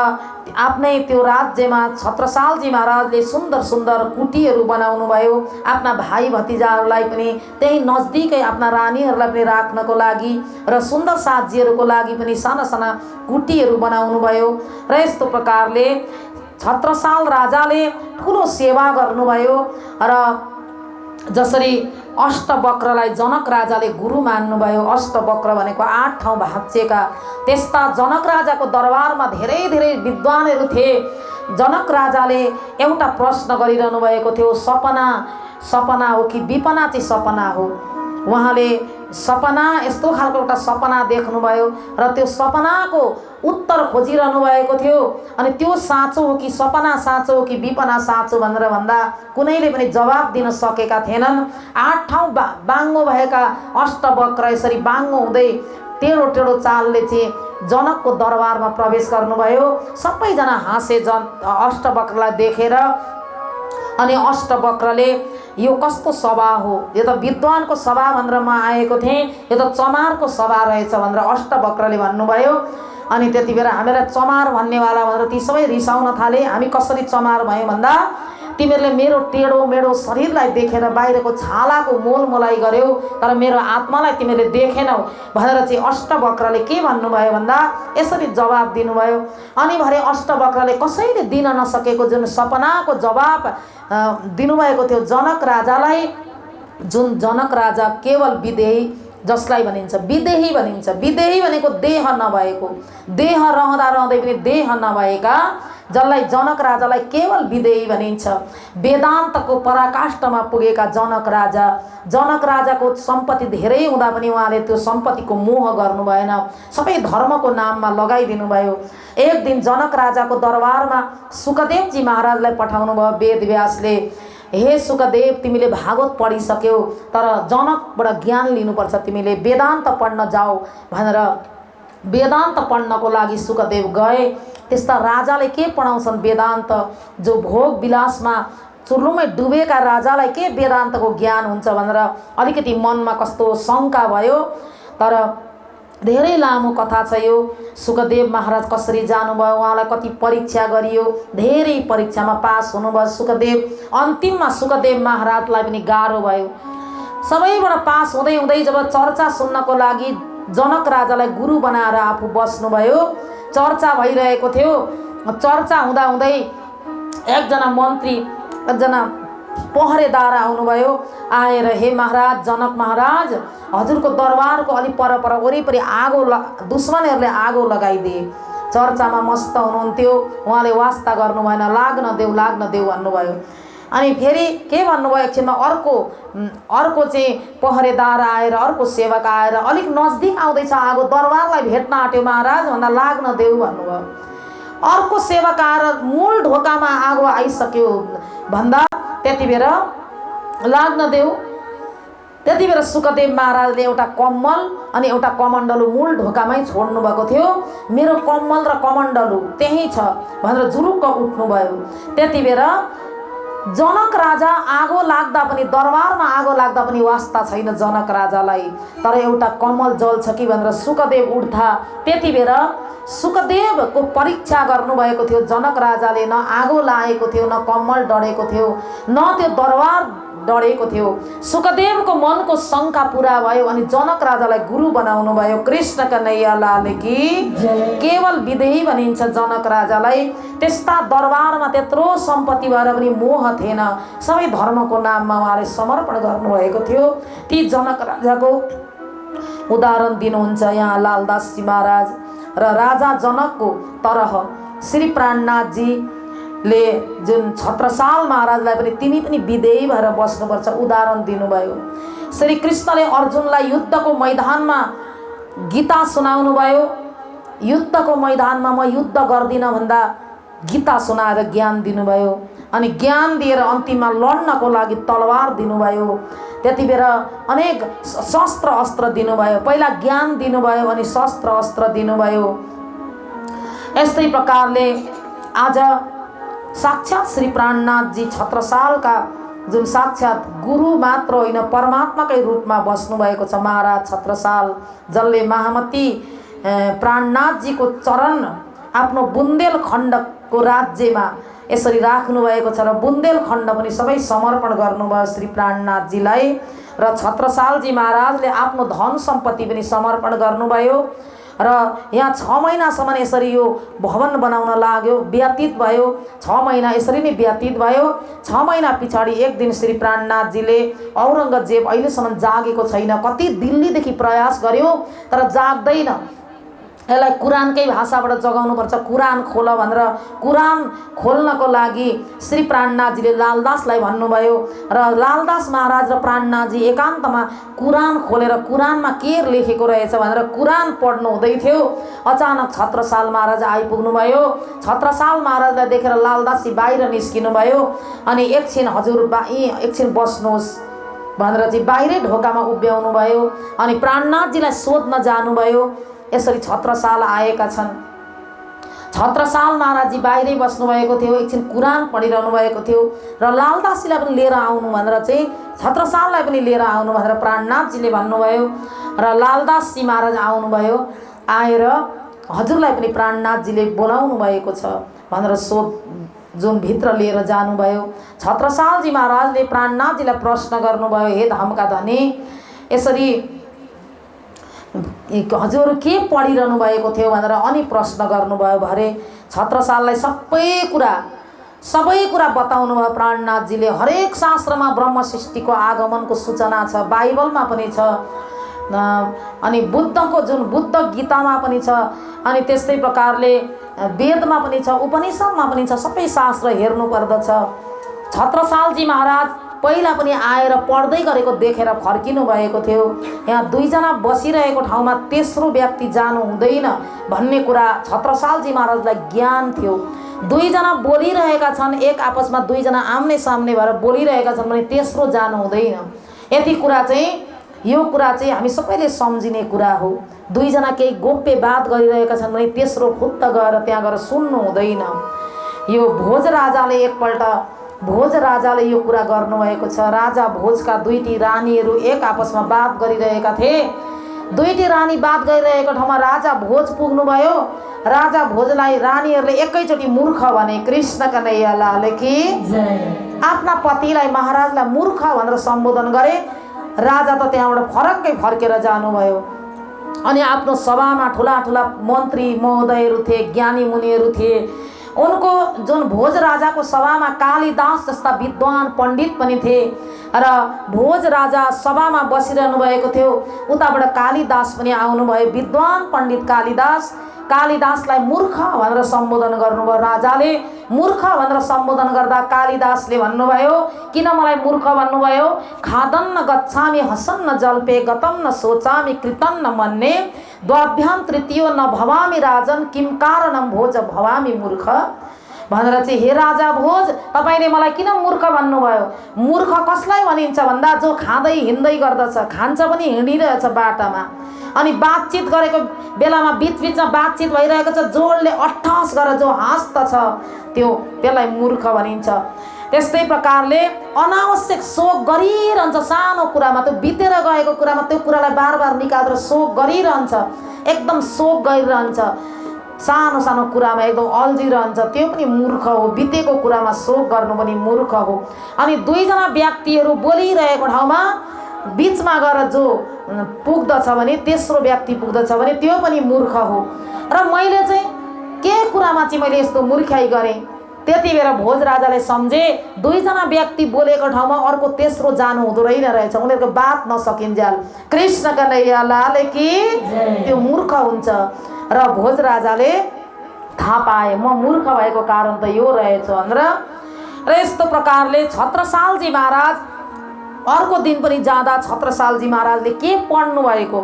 B: आफ्नै त्यो राज्यमा छत्रसालजी महाराजले सुन्दर सुन्दर कुटीहरू बनाउनु भयो। आफ्ना भाइ भतिजाहरूलाई पनि त्यही नजदिकै आफ्ना रानीहरूलाई पनि राख्नको लागि र सुन्दर साथीहरूको लागि पनि साना साना कुटीहरू बनाउनु भयो। र यस्तो प्रकारले छत्रसाल राजाले ठुलो सेवा गर्नुभयो। र जसरी अष्टवक्रलाई जनक राजाले गुरु मान्नुभयो। अष्टवक्र भनेको 8 ठाउँ भाँचिएका त्यस्ता जनक राजाको दरबारमा धेरै धेरै विद्वानहरू थिए। जनक राजाले एउटा प्रश्न गरिरहनु भएको थियो, सपना हो कि विपना चाहिँ सपना हो। उहाँले सपना यस्तो खालको एउटा सपना देख्नुभयो र त्यो सपनाको उत्तर खोजिरहनु भएको थियो। अनि त्यो साँचो हो कि सपना साँचो हो कि विपना साँचो भनेर भन्दा कुनैले पनि जवाब दिन सकेका थिएनन्। 8 ठाउँ बाङ्गो भएका अष्टवक्र यसरी बाङ्गो हुँदै टेढो टेढो चालले चाहिँ जनकको दरबारमा प्रवेश गर्नुभयो। सबैजना हाँसे अष्टवक्रलाई देखेर। अनि अष्टवक्रले यो कस्तो सभा हो, यो त विद्वानको सभा भनेर म आएको थिएँ, यो त चमारको सभा रहेछ भनेर अष्टवक्रले भन्नुभयो। अनि त्यति बेला हामीलाई चमार भन्नेवाला भनेर ती सबै रिसाउन थाले। हामी कसरी चमार भयौँ भन्दा तिमीहरूले मेरो टेढो मेढो शरीरलाई देखेर बाहिरको छालाको मोलमोलाई गर्यौ, तर मेरो आत्मालाई तिमीहरूले देखेनौ भनेर चाहिँ अष्टवक्रले के भन्नुभयो भन्दा यसरी जवाब दिनुभयो। अनि भरे अष्टवक्रले कसैले दिन नसकेको जुन सपनाको जवाब दिनुभएको थियो जनक राजालाई, जुन जनक राजा केवल विदेही, जसलाई भनिन्छ विदेही भनिन्छ। विदेही भनेको देह नभएको, देह रहँदा रहँदै पनि देह नभएका, जसलाई जनक राजालाई केवल विदेही भनिन्छ। वेदान्तको पराकाष्ठमा पुगेका जनक राजा, जनक राजाको सम्पत्ति धेरै हुँदा पनि उहाँले त्यो सम्पत्तिको मोह गर्नु भएन, सबै धर्मको नाममा लगाइदिनु भयो। एक दिन जनक राजाको दरबारमा सुखदेवजी महाराजलाई पठाउनु भयो वेदव्यासले। हे सुखदेव, तिमीले भागवत पढिसक्यौ, तर जनकबाट ज्ञान लिनुपर्छ, तिमीले वेदान्त पढ्न जाऊ भनेर वेदान्त पढ्नको लागि सुखदेव गए। त्यस्ता राजाले के पढाउँछन् वेदान्त? जो भोग विलासमा चुर्लुमै डुबेका राजालाई के वेदान्तको ज्ञान हुन्छ भनेर अलिकति मनमा कस्तो शङ्का भयो। तर धेरै लामो कथा छ यो। सुखदेव महाराज कसरी जानुभयो, उहाँलाई कति परीक्षा गरियो, धेरै परीक्षामा पास हुनुभयो सुखदेव। अन्तिममा सुखदेव महाराजलाई पनि गाह्रो भयो। सबैबाट पास हुँदै हुँदै जब चर्चा सुन्नको लागि जनक राजालाई गुरु बनाएर आफू बस्नुभयो, चर्चा भइरहेको थियो। चर्चा हुँदा हुँदै एकजना मन्त्री, एकजना पहरेदार आउनुभयो। आएर हे महाराज, जनक महाराज, हजुरको दरबारको अलि परपर वरिपरि आगो दुश्मनहरूले आगो लगाइदिए। चर्चामा मस्त हुनुहुन्थ्यो, उहाँले वास्ता गर्नु भएन, लाग्न देऊ भन्नुभयो। अनि फेरि के भन्नुभयो, एकछिनमा अर्को चाहिँ पहरेदार आएर, अर्को सेवक आएर अलिक नजिक आउँदैछ आगो, दरबारलाई भेट्न आँट्यो महाराज भन्दा लाग्न देऊ भन्नुभयो। अर्को सेवक आएर मूल ढोकामा आगो आइसक्यो भन्दा त्यति बेर लाग्न देऊ। त्यति बेर सुखदेव महाराजले एउटा कम्मल अनि एउटा कमण्डलु मूल ढोकामै छोड्नु भएको थियो। मेरो कम्मल र कमण्डलु त्यही छ भनेर जुरुक्क उठ्नुभयो। त्यति बेर जनक राजा आगो लाग्दा पनि, दरबारमा आगो लाग्दा पनि वास्ता छैन जनक राजालाई, तर एउटा कमल जल्छ कि भनेर सुखदेव उठ्दा त्यति बेर सुखदेवको परीक्षा गर्नुभएको थियो जनक राजाले। न आगो लागेको थियो, न कमल डढेको थियो, न त्यो दरबार डढेको थियो। सुखदेवको मनको शङ्का पुरा भयो अनि जनक राजालाई गुरु बनाउनु भयो। कृष्ण कन्हैया लाल की केवल विदेही भनिन्छ जनक राजालाई। त्यस्ता दरबारमा त्यत्रो सम्पत्ति भएर पनि मोह थिएन, सबै धर्मको नाममा उहाँले समर्पण गर्नुभएको थियो। ती जनक राजाको उदाहरण दिनुहुन्छ यहाँ लालदासजी महाराज र राजा जनकको तरह श्री प्राणनाथजीले जुन छत्रसाल महाराजलाई पनि तिमी पनि विदेही भएर बस्नुपर्छ उदाहरण दिनुभयो। श्री कृष्णले अर्जुनलाई युद्धको मैदानमा गीता सुनाउनु भयो। युद्धको मैदानमा म युद्ध गर्दिनँ भन्दा गीता सुनाएर ज्ञान दिनुभयो। अनि ज्ञान दिएर अन्तिममा लड्नको लागि तलवार दिनुभयो। त्यति बेर अनेक शस्त्र अस्त्र दिनुभयो। पहिला ज्ञान दिनुभयो अनि शस्त्र अस्त्र दिनुभयो। यस्तै प्रकारले आज साक्षात् श्री प्राणनाथजी छत्रसालका जुन साक्षात् गुरु मात्र होइन परमात्माकै रूपमा बस्नुभएको छ महाराज छत्रसाल, जसले महामती प्राणनाथजीको चरण आफ्नो बुन्देलखण्डको राज्यमा यसरी राख्नु भएको छ र बुन्देलखण्ड पनि सबै समर्पण गर्नुभयो श्री प्राणनाथजीलाई। र छत्रसालजी महाराजले आफ्नो धन सम्पत्ति पनि समर्पण गर्नुभयो। र यहाँ 6 महिनासम्म यसरी यो भवन बनाउन लाग्यो, व्यतीत भयो। 6 महिना यसरी नै व्यतीत भयो। 6 महिना पछाडि एक दिन श्री प्राणनाथजीले औरङ्गजेब अहिलेसम्म जागेको छैन, कति दिल्लीदेखि प्रयास गर्यो तर जाग्दैन, यसलाई कुरानकै भाषाबाट जगाउनुपर्छ, कुरान खोल भनेर कुरान खोल्नको लागि श्री प्राणनाथजीले लालदासलाई भन्नुभयो। र लालदास महाराज र प्राणनाथजी एकान्तमा कुरान खोलेर कुरानमा के लेखेको रहेछ भनेर कुरान पढ्नु हुँदै थियो। अचानक छत्रसाल महाराज आइपुग्नु भयो। छत्रसाल महाराजलाई देखेर लालदासजी बाहिर निस्किनु भयो। अनि एकछिन हजुर एकछिन बस्नुहोस् भनेर चाहिँ बाहिरै ढोकामा उभ्याउनु भयो। अनि प्राणनाथजीलाई सोध्न जानुभयो। यसरी छत्रसाल आएका छन्। छत्रसाल महाराजजी बाहिरै बस्नुभएको थियो, एकछिन कुरान पढिरहनु भएको थियो र लालदासजीलाई पनि लिएर आउनु भनेर चाहिँ छत्रसाललाई पनि लिएर आउनु भनेर प्राणनाथजीले भन्नुभयो। र लालदासजी महाराज आउनुभयो। आएर हजुरलाई पनि प्राणनाथजीले बोलाउनु भएको छ भनेर जुन भित्र लिएर जानुभयो। छत्रसालजी महाराजले प्राणनाथजीलाई प्रश्न गर्नुभयो, हे धामका धनी, यसरी हजुर के पढिरहनु भएको थियो भनेर अनि प्रश्न गर्नुभयो भरे छत्रसाललाई सबै कुरा बताउनु भयो प्राणनाथजीले। हरेक शास्त्रमा ब्रह्म सृष्टिको आगमनको सूचना छ, बाइबलमा पनि छ, अनि बुद्धको जुन बुद्ध गीतामा पनि छ, अनि त्यस्तै प्रकारले वेदमा पनि छ, उपनिषदमा पनि छ। सबै शास्त्र हेर्नु पर्दछ। छत्रसालजी महाराज पहिला पनि आएर पढ्दै गरेको देखेर फर्किनु भएको थियो। यहाँ दुईजना बसिरहेको ठाउँमा तेस्रो व्यक्ति जानु हुँदैन भन्ने कुरा छत्रसालजी महाराजलाई ज्ञान थियो। दुईजना बोलिरहेका छन्, एक आपसमा दुईजना आम्ने सामने भएर बोलिरहेका छन् भने तेस्रो जानु हुँदैन। यति कुरा चाहिँ, यो कुरा चाहिँ हामी सबैले सम्झिने कुरा हो। दुईजना केही गोप्य बात गरिरहेका छन् भने तेस्रो खुत्त गएर त्यहाँ गएर सुन्नु हुँदैन। यो भोज राजाले यो कुरा गर्नुभएको छ। राजा भोजका दुईटी रानीहरू एक आपसमा बात गरिरहेका थिए। दुईटी रानी बात गरिरहेको ठाउँमा राजा भोज पुग्नुभयो। राजा भोजलाई रानीहरूले एकैचोटि मूर्ख भने। कृष्ण कन्हैया लाल की आफ्ना पतिलाई महाराजलाई मूर्ख भनेर सम्बोधन गरे। राजा त त्यहाँबाट फरक्कै फर्केर जानुभयो। अनि आफ्नो सभामा ठुला ठुला मन्त्री महोदयहरू थिए, ज्ञानी मुनिहरू थिए। उनको जुन भोज राजाको सभामा कालिदास जस्ता विद्वान पण्डित पनि थिए र भोज राजा सभामा बसिरहनु भएको थियो। उताबाट कालिदास पनि आउनुभयो। विद्वान पण्डित कालिदासलाई मूर्ख भनेर सम्बोधन गर्नुभयो। राजाले मूर्ख भनेर सम्बोधन गर्दा कालिदासले भन्नुभयो, किन मलाई मूर्ख भन्नुभयो? खादन्न गच्छामि हसन्न जल्पे गतम न सोचामि कृतन्न मन्ने द्वाभ्याम तृतीयो न भवामी राजन किम कारणम भोज भवामी मूर्ख भनेर चाहिँ, हे राजा भोज, तपाईँले मलाई किन मूर्ख भन्नुभयो? मूर्ख कसलाई भनिन्छ भन्दा जो खाँदै हिँड्दै गर्दछ, खान्छ पनि हिँडिरहेछ बाटामा, अनि बातचित गरेको बेलामा बिचबिचमा बातचित भइरहेको छ, जोडले अट्ठास गरेर जो हाँस्दछ त्यसलाई मूर्ख भनिन्छ। त्यस्तै प्रकारले अनावश्यक शोक गरिरहन्छ सानो कुरामा, त्यो बितेर गएको कुरामा त्यो कुरालाई बार बार निकालेर शोक गरिरहन्छ, एकदम शोक गरिरहन्छ। सानो सानो कुरामा एकदम अल्झिरहन्छ, त्यो पनि मूर्ख हो। बितेको कुरामा शोक गर्नु पनि मूर्ख हो। अनि दुईजना व्यक्तिहरू बोलिरहेको ठाउँमा बिचमा गएर जो पुग्दछ भने, तेस्रो व्यक्ति पुग्दछ भने त्यो पनि मूर्ख हो। र मैले चाहिँ के कुरामा चाहिँ मैले यस्तो मूर्खाइ गरेँ? त्यति बेला भोज राजाले सम्झे दुईजना व्यक्ति बोलेको ठाउँमा अर्को तेस्रो जानु हुँदो रहेछ, उनीहरूको बात नसकिन्जेल। कृष्ण कन्हैया लाल की त्यो मूर्ख हुन्छ। र भोज राजाले थाहा पाए म मूर्ख भएको कारण त यो रहेछ भनेर। र यस्तो प्रकारले छत्रसालजी महाराज अर्को दिन पनि जाँदा छत्रसालजी महाराजले के पढ्नु भएको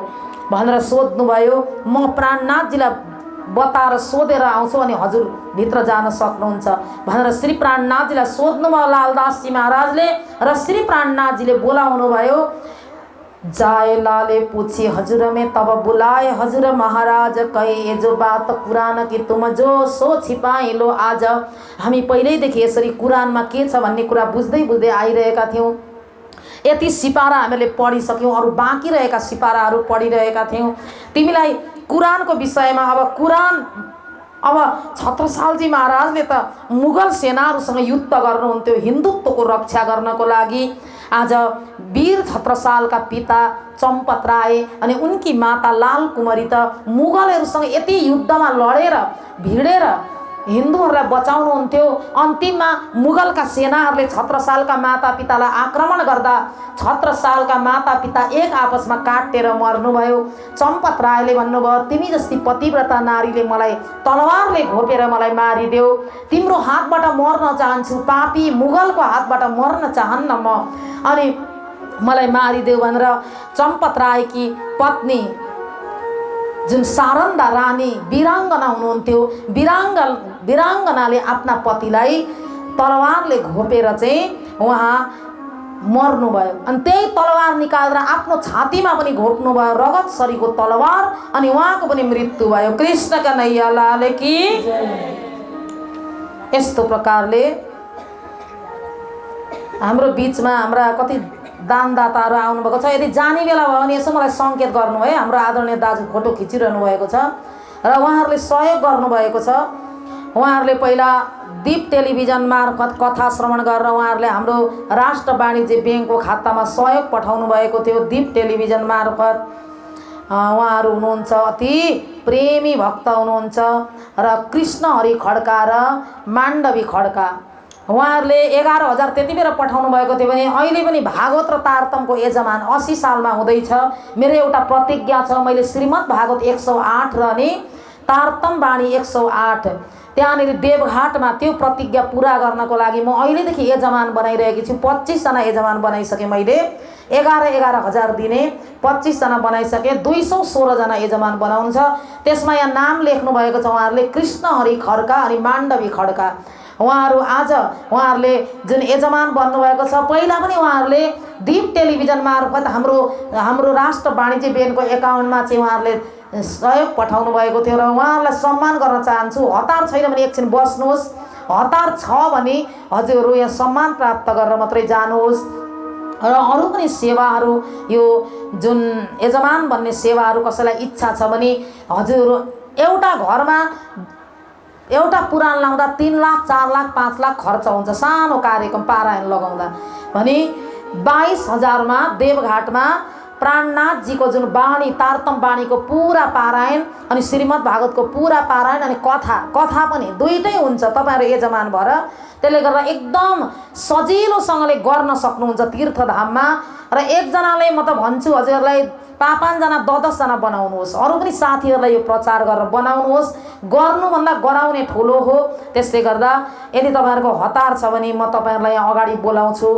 B: भनेर सोध्नुभयो। म प्राणनाथजीलाई बताएर सोधेर आउँछु अनि हजुर भित्र जान सक्नुहुन्छ भनेर श्री प्राणनाथजीलाई सोध्नुभयो लालदासजी महाराजले। र श्री प्राणनाथजीले बोलाउनु भयो। जाए लाले पूछी हजुर में तब बुलाए हजुर महाराज कहे ये जो बात कुरान कि तुम जो सो छिपाई लो आज। हामी पहिल्यैदेखि यसरी कुरानमा के छ भन्ने कुरा बुझ्दै आइरहेका थियौँ। यति सिपारा हामीले पढिसक्यौँ, अरू बाँकी रहेका सिपाराहरू पढिरहेका थियौँ। तिमीलाई कुरानको विषयमा अब छत्रसालजी महाराजले त मुगल सेनाहरूसँग युद्ध गर्नुहुन्थ्यो हिन्दुत्वको रक्षा गर्नको लागि। आज वीर छत्रसालका पिता चम्पत राय अनि उनकी माता लाल कुमारी त मुगलहरूसँग यति युद्धमा लडेर भिडेर हिन्दूहरूलाई बचाउनुहुन्थ्यो। अन्तिममा मुगलका सेनाहरूले छत्रसालका मातापितालाई आक्रमण गर्दा छत्रसालका मातापिता एक आपसमा काटेर मर्नुभयो। चम्पत रायले भन्नुभयो, तिमी जस्ती पतिव्रता नारीले मलाई तलवारले घोपेर मलाई मारिदेऊ, तिम्रो हातबाट मर्न चाहन्छु, पापी मुगलको हातबाट मर्न चाहन्न म, अनि मलाई मारिदेऊ भनेर चम्पत रायकी पत्नी जुन सारन्दा रानी वीराङ्गना हुनुहुन्थ्यो, वीराङ्गनाले आफ्ना पतिलाई तलवारले घोपेर चाहिँ उहाँ मर्नुभयो। अनि त्यही तलवार निकालेर आफ्नो छातीमा पनि घोप्नुभयो, रगत सरीको तलवार, अनि उहाँको पनि मृत्यु भयो। कृष्ण कन्हैया लाल की। यस्तो प्रकारले हाम्रो बिचमा हाम्रा कति दानदाताहरू आउनुभएको छ। यदि जाने बेला भयो भने यसो मलाई सङ्केत गर्नु है। हाम्रो आदरणीय दाजु फोटो खिचिरहनु भएको छ र उहाँहरूले सहयोग गर्नुभएको छ। उहाँहरूले पहिला दीप टेलिभिजन मार्फत कथा श्रवण गरेर उहाँहरूले हाम्रो राष्ट्र वाणिज्य ब्याङ्कको खातामा सहयोग पठाउनु भएको थियो। दीप टेलिभिजन मार्फत उहाँहरू हुनुहुन्छ अति प्रेमी भक्त हुनुहुन्छ र कृष्ण हरि खड्का र माण्डवी खड्का, उहाँहरूले 11,000 त्यति बेला पठाउनु भएको थियो भने अहिले पनि भागवत र तारतमको यजमान 80 सालमा हुँदैछ। मेरो एउटा प्रतिज्ञा छ, मैले श्रीमद् भागवत 108 र अनि तारतम वाणी 108 त्यहाँनिर देवघाटमा त्यो प्रतिज्ञा पुरा गर्नको लागि म अहिलेदेखि यजमान बनाइरहेकी छु। 25 जना यजमान बनाइसकेँ मैले, 11,000 दिने 25 जना बनाइसकेँ। 216 जना यजमान बनाउनु छ। त्यसमा यहाँ नाम लेख्नु भएको छ उहाँहरूले कृष्ण हरि खड्का अनि माण्डवी खड्का। उहाँहरू आज उहाँहरूले जुन यजमान बन्नुभएको छ, पहिला पनि उहाँहरूले दीप टेलिभिजन मार्फत हाम्रो राष्ट्र वाणिज्य ब्याङ्कको एकाउन्टमा चाहिँ उहाँहरूले सहयोग पठाउनु भएको थियो र उहाँहरूलाई सम्मान गर्न चाहन्छु। हतार छैन भने एकछिन बस्नुहोस्, हतार छ भने हजुरहरू यहाँ सम्मान प्राप्त गरेर मात्रै जानुहोस्। र अरू पनि सेवाहरू, यो जुन यजमान बन्ने सेवाहरू कसैलाई इच्छा छ भने हजुरहरू एउटा घरमा एउटा पुराण लाउँदा 3 लाख 4 लाख 5 लाख खर्च हुन्छ सानो कार्यक्रम पारायण लगाउँदा भने 22,000 मा देवघाटमा प्राणनाथजीको जुन वाणी तारतम वाणीको पुरा पारायण अनि श्रीमद् भागवतको पुरा पारायण अनि कथा पनि दुईटै हुन्छ तपाईहरु यजमान भएर। त्यसले गर्दा एकदम सजिलोसँगले गर्न सक्नुहुन्छ तीर्थधाममा। र एकजनाले म त भन्छु हजुरहरूलाई 5-5 जना 10-10 जना बनाउनुहोस्, अरू पनि साथीहरूलाई यो प्रचार गरेर बनाउनुहोस्। गर्नुभन्दा गराउने ठुलो हो। त्यसले गर्दा यदि तपाईहरुको हतार छ भने म तपाईहरुलाई यहाँ अगाडि बोलाउँछु,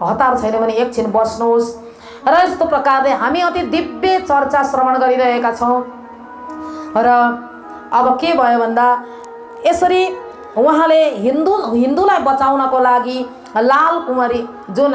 B: हतार छैन भने एकछिन बस्नुहोस्। र यस्तो प्रकारले हामी अति दिव्य चर्चा श्रवण गरिरहेका छौं। र अब के भयो भन्दा यसरी उहाँले हिन्दूलाई बचाउनको लागि लाल कुमारी जुन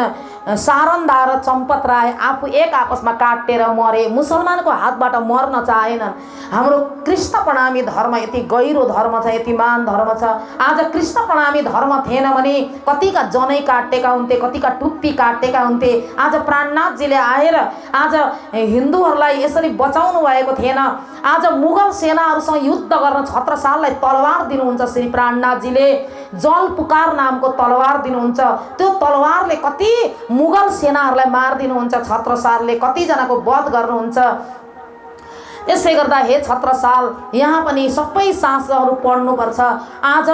B: सारन्दा र चम्पत राय आफू एक आपसमा काटेर मरे, मुसलमानको हातबाट मर्न चाहेनन्। हाम्रो कृष्ण प्रणामी धर्म यति गहिरो धर्म छ, यति महान धर्म छ। आज कृष्ण प्रणामी धर्म थिएन भने कतिका जनै काटेका हुन्थे, कतिका टुप्पी काटेका हुन्थे। आज प्राणनाथजीले आएर आज हिन्दूहरूलाई यसरी बचाउनु भएको थिएन। आज मुगल सेनाहरूसँग युद्ध गर्न छत्रसाललाई तलवार दिनुहुन्छ श्री प्राणनाथजीले। जलपुकार नामको तलवार दिनुहुन्छ। त्यो तलवारले कति मुगल सेनाहरूलाई मारिदिनुहुन्छ, छत्रसालले कतिजनाको वध गर्नुहुन्छ। यसै गर्दा हे छत्रसाल यहाँ पनि सबै शास्त्रहरू पढ्नुपर्छ। आज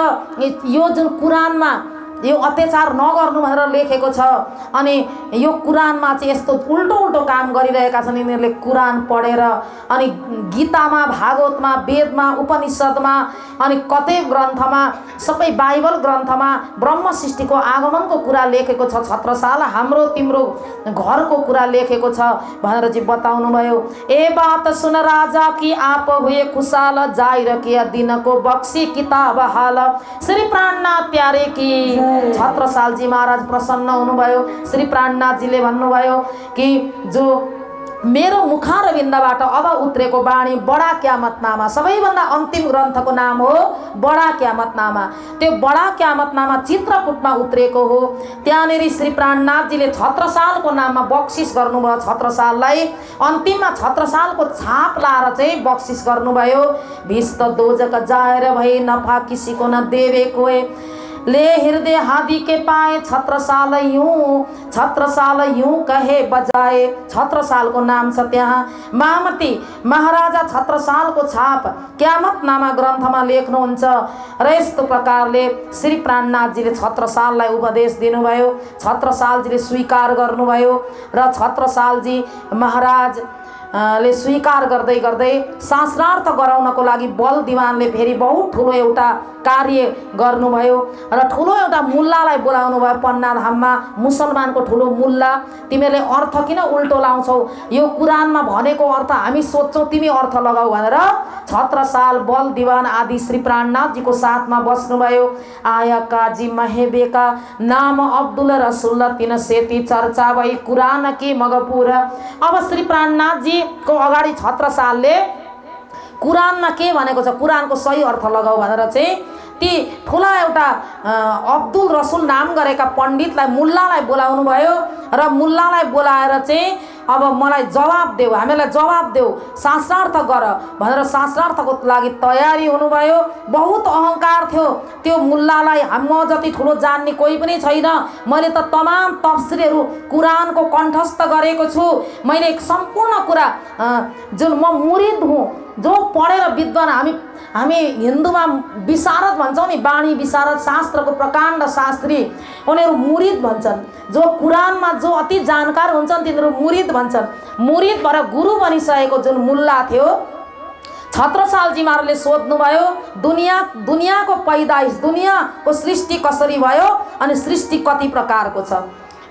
B: यो जुन कुरानमा यो अत्याचार नगर्नु भनेर लेखेको छ अनि यो कुरानमा चाहिँ यस्तो उल्टो काम गरिरहेका छन् यिनीहरूले। कुरान पढेर अनि गीतामा, भागवतमा, वेदमा, उपनिषदमा अनि कतै ग्रन्थमा, सबै बाइबल ग्रन्थमा ब्रह्म सृष्टिको आगमनको कुरा लेखेको छ। छत्रसाल हाम्रो तिम्रो घरको कुरा लेखेको छ भनेर चाहिँ बताउनु भयो। ए बात सुन राजा कि आप हुए खुशाल, जाहिर किया दिन को बक्सी किताब हाल। श्री प्राणनाथ प्यारे की छत्रसालजी महाराज प्रसन्न हुनुभयो। श्री प्राणनाथजीले भन्नुभयो कि जो मेरो मुखारविन्दबाट अब उत्रेको वाणी बडा क्यामतनामा, सबैभन्दा अन्तिम ग्रन्थको नाम हो बडा क्यामतनामा। त्यो बडा क्यामतनामा चित्रकूटमा उत्रेको हो। त्यहाँनेरि श्री प्राणनाथजीले छत्रसालको नाममा बक्सिस गर्नुभयो छत्रसाललाई। अन्तिममा छत्रसालको छाप लाएर चाहिँ बक्सिस गर्नुभयो। भिस्त दोजक जाएर भई नफा किसीको न देवे कोए, ले हृदय हादी के पाए छत्रसाल यूं कहे बजाए। छत्रसालको नाम छ त्यहाँ। महामती महाराजा छत्रसालको छाप क्यामतनामा ग्रन्थमा लेख्नुहुन्छ। र यस्तो प्रकारले श्री प्राणनाथजीले छत्रसाललाई उपदेश दिनुभयो। छत्रसालजीले स्वीकार गर्नुभयो र छत्रसालजी महाराज ले स्वीकार गर्दै गर्दै शास्त्रार्थ गराउनको लागि बल दिवानले फेरि बहुत ठुलो एउटा कार्य गर्नुभयो र ठुलो एउटा मुल्लालाई बोलाउनु भयो पन्नाधाममा। मुसलमानको ठुलो मुल्ला, तिमीहरूले अर्थ किन उल्टो लाउँछौ, यो कुरानमा भनेको अर्थ हामी सोध्छौ, तिमी अर्थ लगाऊ भनेर छत्रसाल, बल दिवान आदि श्री प्राणनाथजीको साथमा बस्नुभयो। आया काजी महेबेका नाम अब्दुल रसुल तिन सेती चर्चा भई कुरान की मगपुर। अब श्री प्राणनाथजी को अगाडि छत्रसालले कुरानमा के भनेको छ, कुरानको सही अर्थ लगाऊ भनेर चाहिँ ती ठुला एउटा अब्दुल रसुल नाम गरेका पण्डितलाई, मुल्लालाई बोलाउनु भयो र मुल्लालाई बोलाएर चाहिँ अब मलाई जवाब देऊ, हामीलाई जवाब देऊ, शास्त्रार्थ गर भनेर शास्त्रार्थको लागि तयारी हुनुभयो। बहुत अहङ्कार थियो त्यो मुल्लालाई, म जति ठुलो जान्ने कोही पनि छैन, मैले त तमाम तफ्सिरहरू कुरानको कण्ठस्थ गरेको छु, मैले सम्पूर्ण कुरा जुन म मुरिद हुँ, जो पढेर विद्वान, हामी हिन्दूमा विशारद भन्छौँ नि, वाणी विशारद, शास्त्रको प्रकाण्ड शास्त्री, उनीहरू मुरिद भन्छन्। जो कुरानमा जो अति जानकार हुन्छन् तिनीहरू मुरिद भन्छन्। मुरिद भएर गुरु बनिसकेको जुन मुल्ला थियो, छत्रसालजी महाराजले सोध्नुभयो दुनियाँको पैदाइश, दुनियाँको सृष्टि कसरी भयो अनि सृष्टि कति प्रकारको छ,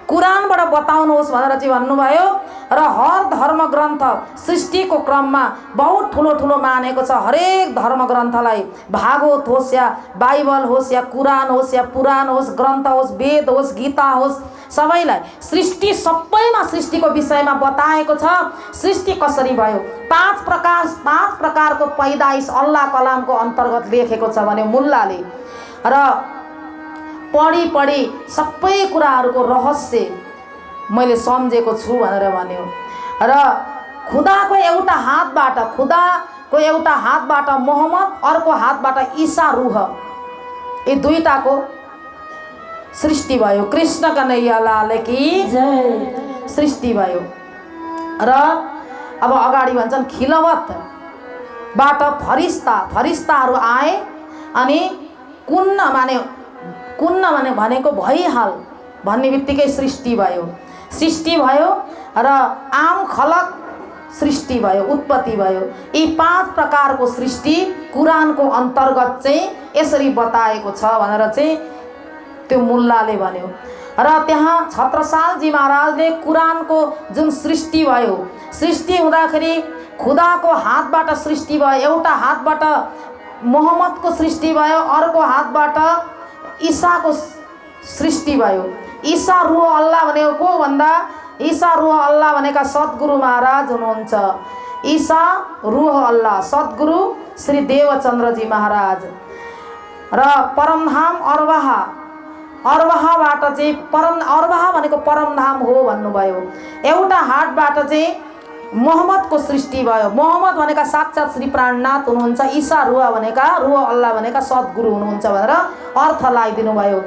B: कुरानबाट बताउनुहोस् भनेर चाहिँ भन्नुभयो। र हर धर्म ग्रन्थ सृष्टिको क्रममा बहुत ठुलो ठुलो मानेको छ। हरेक धर्म ग्रन्थलाई, भागवत होस् या बाइबल होस् या कुरान होस् या पुराण होस्, ग्रन्थ होस्, वेद होस्, गीता होस्, सबैलाई सृष्टि, सबैमा सृष्टिको विषयमा बताएको छ। सृष्टि कसरी भयो, पाँच प्रकारको पैदाइश अल्लाह कलामको अन्तर्गत लेखेको छ भने मुल्लाले। र पढी सबै कुराहरूको रहस्य मैले सम्झेको छु भनेर भन्यो। र खुदाको एउटा हातबाट मोहम्मद, अर्को हातबाट ईसा रूह, यी दुईटाको सृष्टि भयो। कृष्ण कन्हैया लाल की जय। सृष्टि भयो। र अब अगाडि भन्छन् खिलवतबाट फरिस्ताहरू आए अनि कुन्न भनेको भइहाल भन्ने बित्तिकै सृष्टि भयो। र आम खलक सृष्टि भयो, उत्पत्ति भयो। यी पाँच प्रकारको सृष्टि कुरानको अन्तर्गत चाहिँ यसरी बताएको छ भनेर चाहिँ त्यो मुल्लाले भन्यो। र त्यहाँ छत्रसालजी महाराजले कुरानको जुन सृष्टि भयो, सृष्टि हुँदाखेरि खुदाको हातबाट सृष्टि भयो, एउटा हातबाट मोहम्मदको सृष्टि भयो, अर्को हातबाट ईसाको सृष्टि भयो। ईसा रूह अल्लाह भनेको को भन्दा, ईसा रूह अल्लाह भनेका सद्गुरु महाराज हुनुहुन्छ। ईसा रूह अल्लाह सद्गुरु श्री देवचन्द्रजी महाराज। र परमधाम अरवाहबाट चाहिँ अरवाह भनेको परमधाम हो भन्नुभयो। एउटा हातबाट चाहिँ मोहम्मदको सृष्टि भयो। मोहम्मद भनेका साक्षात् श्री प्राणनाथ हुनुहुन्छ। ईसा रूह अल्लाह भनेका सद्गुरु हुनुहुन्छ भनेर अर्थ लगाइदिनु भयो।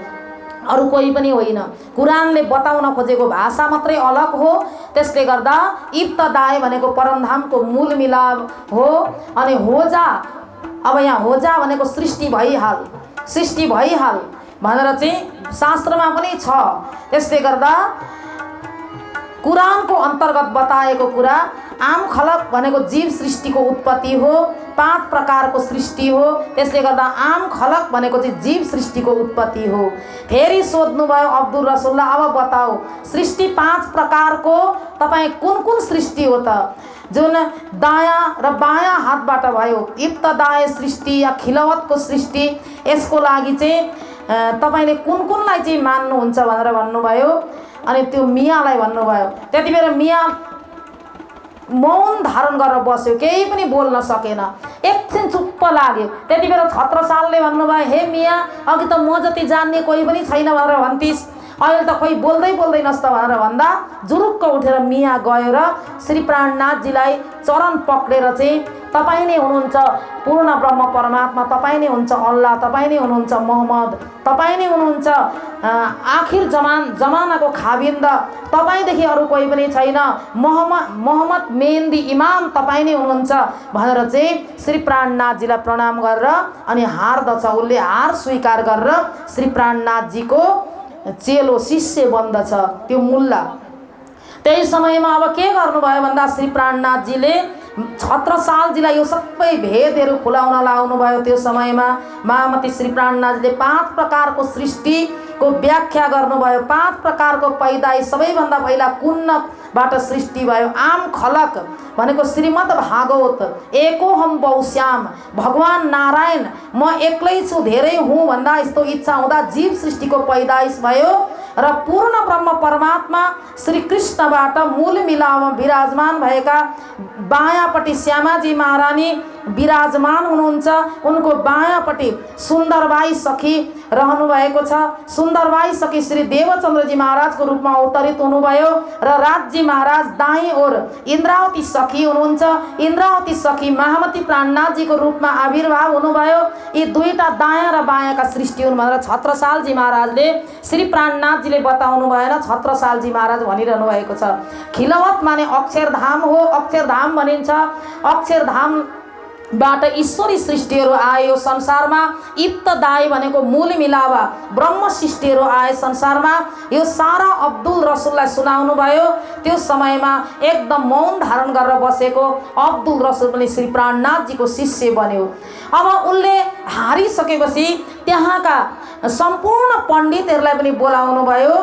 B: अरू कोही पनि होइन। कुरानले बताउन खोजेको भाषा मात्रै अलग हो। त्यसले गर्दा इब्तदाय भनेको परमधामको मूल मिलाप हो। अनि होजा, अब यहाँ होजा भनेको सृष्टि भइहाल भनेर चाहिँ शास्त्रमा पनि छ। त्यसले गर्दा कुरानको अन्तर्गत बताएको कुरा, आम खलक भनेको जीव सृष्टिको उत्पत्ति हो, पाँच प्रकारको सृष्टि हो। त्यसले गर्दा आम खलक भनेको चाहिँ जीव सृष्टिको उत्पत्ति हो। फेरि सोध्नुभयो अब्दुल रसुल्ला, अब बताओ सृष्टि पाँच प्रकारको तपाईँ कुन सृष्टि हो त, जुन दायाँ र बायाँ हातबाट भयो, इब्तदाय सृष्टि या खिलवतको सृष्टि, यसको लागि चाहिँ तपाईँले कुनलाई चाहिँ मान्नुहुन्छ भनेर भन्नुभयो। अनि त्यो मियाँलाई भन्नुभयो। त्यति बेला मियाँ मौन धारण गरेर बस्यो, केही पनि बोल्न सकेन। एकछिन चुप्प लाग्यो। त्यति बेला छत्रसालले भन्नुभयो, हे मियाँ, अघि त म जति जान्ने कोही पनि छैन भनेर भन्थिस्, अहिले त खोइ बोल्दैनस् त भनेर भन्दा जुरुक्क उठेर मियाँ गएर श्री प्राणनाथजीलाई चरण पक्रेर चाहिँ तपाईँ नै हुनुहुन्छ पूर्ण ब्रह्म परमात्मा, तपाईँ नै हुनुहुन्छ अल्लाह, तपाईँ नै हुनुहुन्छ मोहम्मद, तपाईँ नै हुनुहुन्छ आखिर जमानाको खाबिन्द, तपाईँदेखि अरू कोही पनि छैन, मोहम्मद मेहन्दी इमाम तपाईँ नै हुनुहुन्छ भनेर चाहिँ श्री प्राणनाथजीलाई प्रणाम गरेर अनि हार दछ, उसले हार स्वीकार गरेर श्री प्राणनाथजीको चेलो शिष्य बन्दछ त्यो मुल्ला। त्यही समयमा अब के गर्नुभयो भन्दा श्री प्राणनाथजीले छत्रसालजीलाई यो सबै भेदहरू खुलाउन लाउनुभयो। त्यो समयमा महामती श्री प्राणनाथजीले पाँच प्रकारको सृष्टिको व्याख्या गर्नुभयो। पाँच प्रकारको पैदाइश, सबैभन्दा पहिला कुन्नबाट सृष्टि भयो। आम खलक भनेको श्रीमद् भागवत, एकोहम बहुश्याम, भगवान नारायण म एक्लै छु धेरै हुँ भन्दा यस्तो इच्छा हुँदा जीव सृष्टिको पैदाइश भयो। र पूर्ण ब्रह्म परमात्मा श्री कृष्णबाट मूल मिलापमा विराजमान भएका बायाँपट्टि श्यामाजी महारानी विराजमान हुनुहुन्छ। उनको बायाँपट्टि सुन्दरबाई सखी रहनु भएको छ। सुन्दरबाई सकी श्री देवचन्द्रजी महाराजको रूपमा अवतरित हुनुभयो र राजजी महाराज दाई ओर इन्द्रावती सखी हुनुहुन्छ। इन्द्रावती सखी महामती प्राणनाथजीको रूपमा आविर्भाव हुनुभयो। यी दुईटा दायाँ र बायाँका सृष्टि हुन् भनेर छत्रसालजी महाराजले श्री प्राणनाथजीले बताउनु भएन, छत्रसालजी महाराज भनिरहनु भएको छ। खिलवत माने अक्षरधाम हो, अक्षरधाम भनिन्छ। अक्षरधामबाट ईश्वरी सृष्टिहरू आयो संसारमा। इब्तदाई भनेको मूल मिलावा ब्रह्म सृष्टिहरू आए संसारमा। यो सारा अब्दुल रसुललाई सुनाउनु भयो। त्यो समयमा एकदम मौन धारण गरेर बसेको अब्दुल रसुल पनि श्री प्राणनाथजीको शिष्य बन्यो। अब उनले हारिसकेपछि त्यहाँका सम्पूर्ण पण्डितहरूलाई पनि बोलाउनु भयो।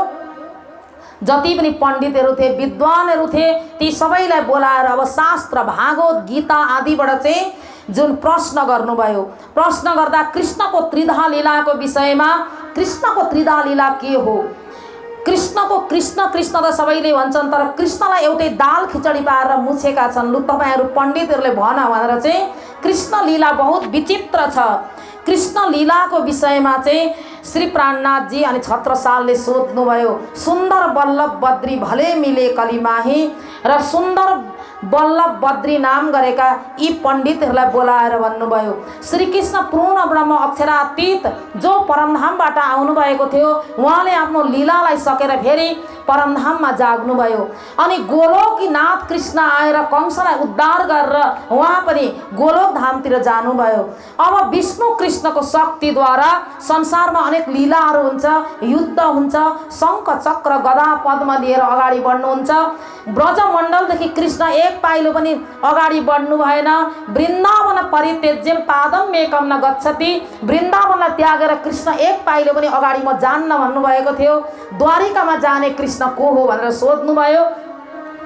B: जति पनि पण्डितहरू थिए, विद्वानहरू थिए, ती सबैलाई बोलाएर अब शास्त्र, भागवत, गीता आदिबाट चाहिँ जुन प्रश्न गर्नुभयो। प्रश्न गर्दा कृष्णको त्रिधा लीलाको विषयमा, कृष्णको त्रिधा लीला के हो, कृष्णको कृष्ण कृष्ण त सबैले भन्छन्, तर कृष्णलाई एउटै दाल खिचडी पारेर मुछेका छन्। लु तपाईँहरू पण्डितहरूले भन भनेर चाहिँ कृष्ण लीला बहुत विचित्र छ। कृष्ण लीलाको विषयमा चाहिँ श्री प्राणनाथजी अनि छत्रसालले सोध्नुभयो। सुन्दर बल्लभ बद्री भले मिले कलिमाही र सुन्दर बल्लभ बद्री नाम गरेका यी पण्डितहरूलाई बोलाएर भन्नुभयो, श्रीकृष्ण पूर्ण ब्रह्म अक्षरातीत जो परमधामबाट आउनुभएको थियो, उहाँले आफ्नो लीलालाई सकेर फेरि परमधाममा जाग्नुभयो। अनि गोलोकनाथ कृष्ण आएर कंसलाई उद्धार गरेर उहाँ पनि गोलोक धामतिर जानुभयो। अब विष्णु कृष्णको शक्तिद्वारा संसारमा अनेक लीलाहरू हुन्छ, युद्ध हुन्छ, शङ्ख चक्र गदा पद्म लिएर अगाडि बढ्नुहुन्छ। ब्रजमण्डलदेखि कृष्ण एक पाइलो पनि अगाडि बढ्नु भएन। वृन्दावन परित्यज्यम पादम मेकम न गच्छति, वृन्दावनलाई त्यागेर कृष्ण एक पाइलो पनि अगाडि म जान्न भन्नुभएको थियो। द्वारिकामा जाने कृष्ण को हो भनेर सोध्नुभयो।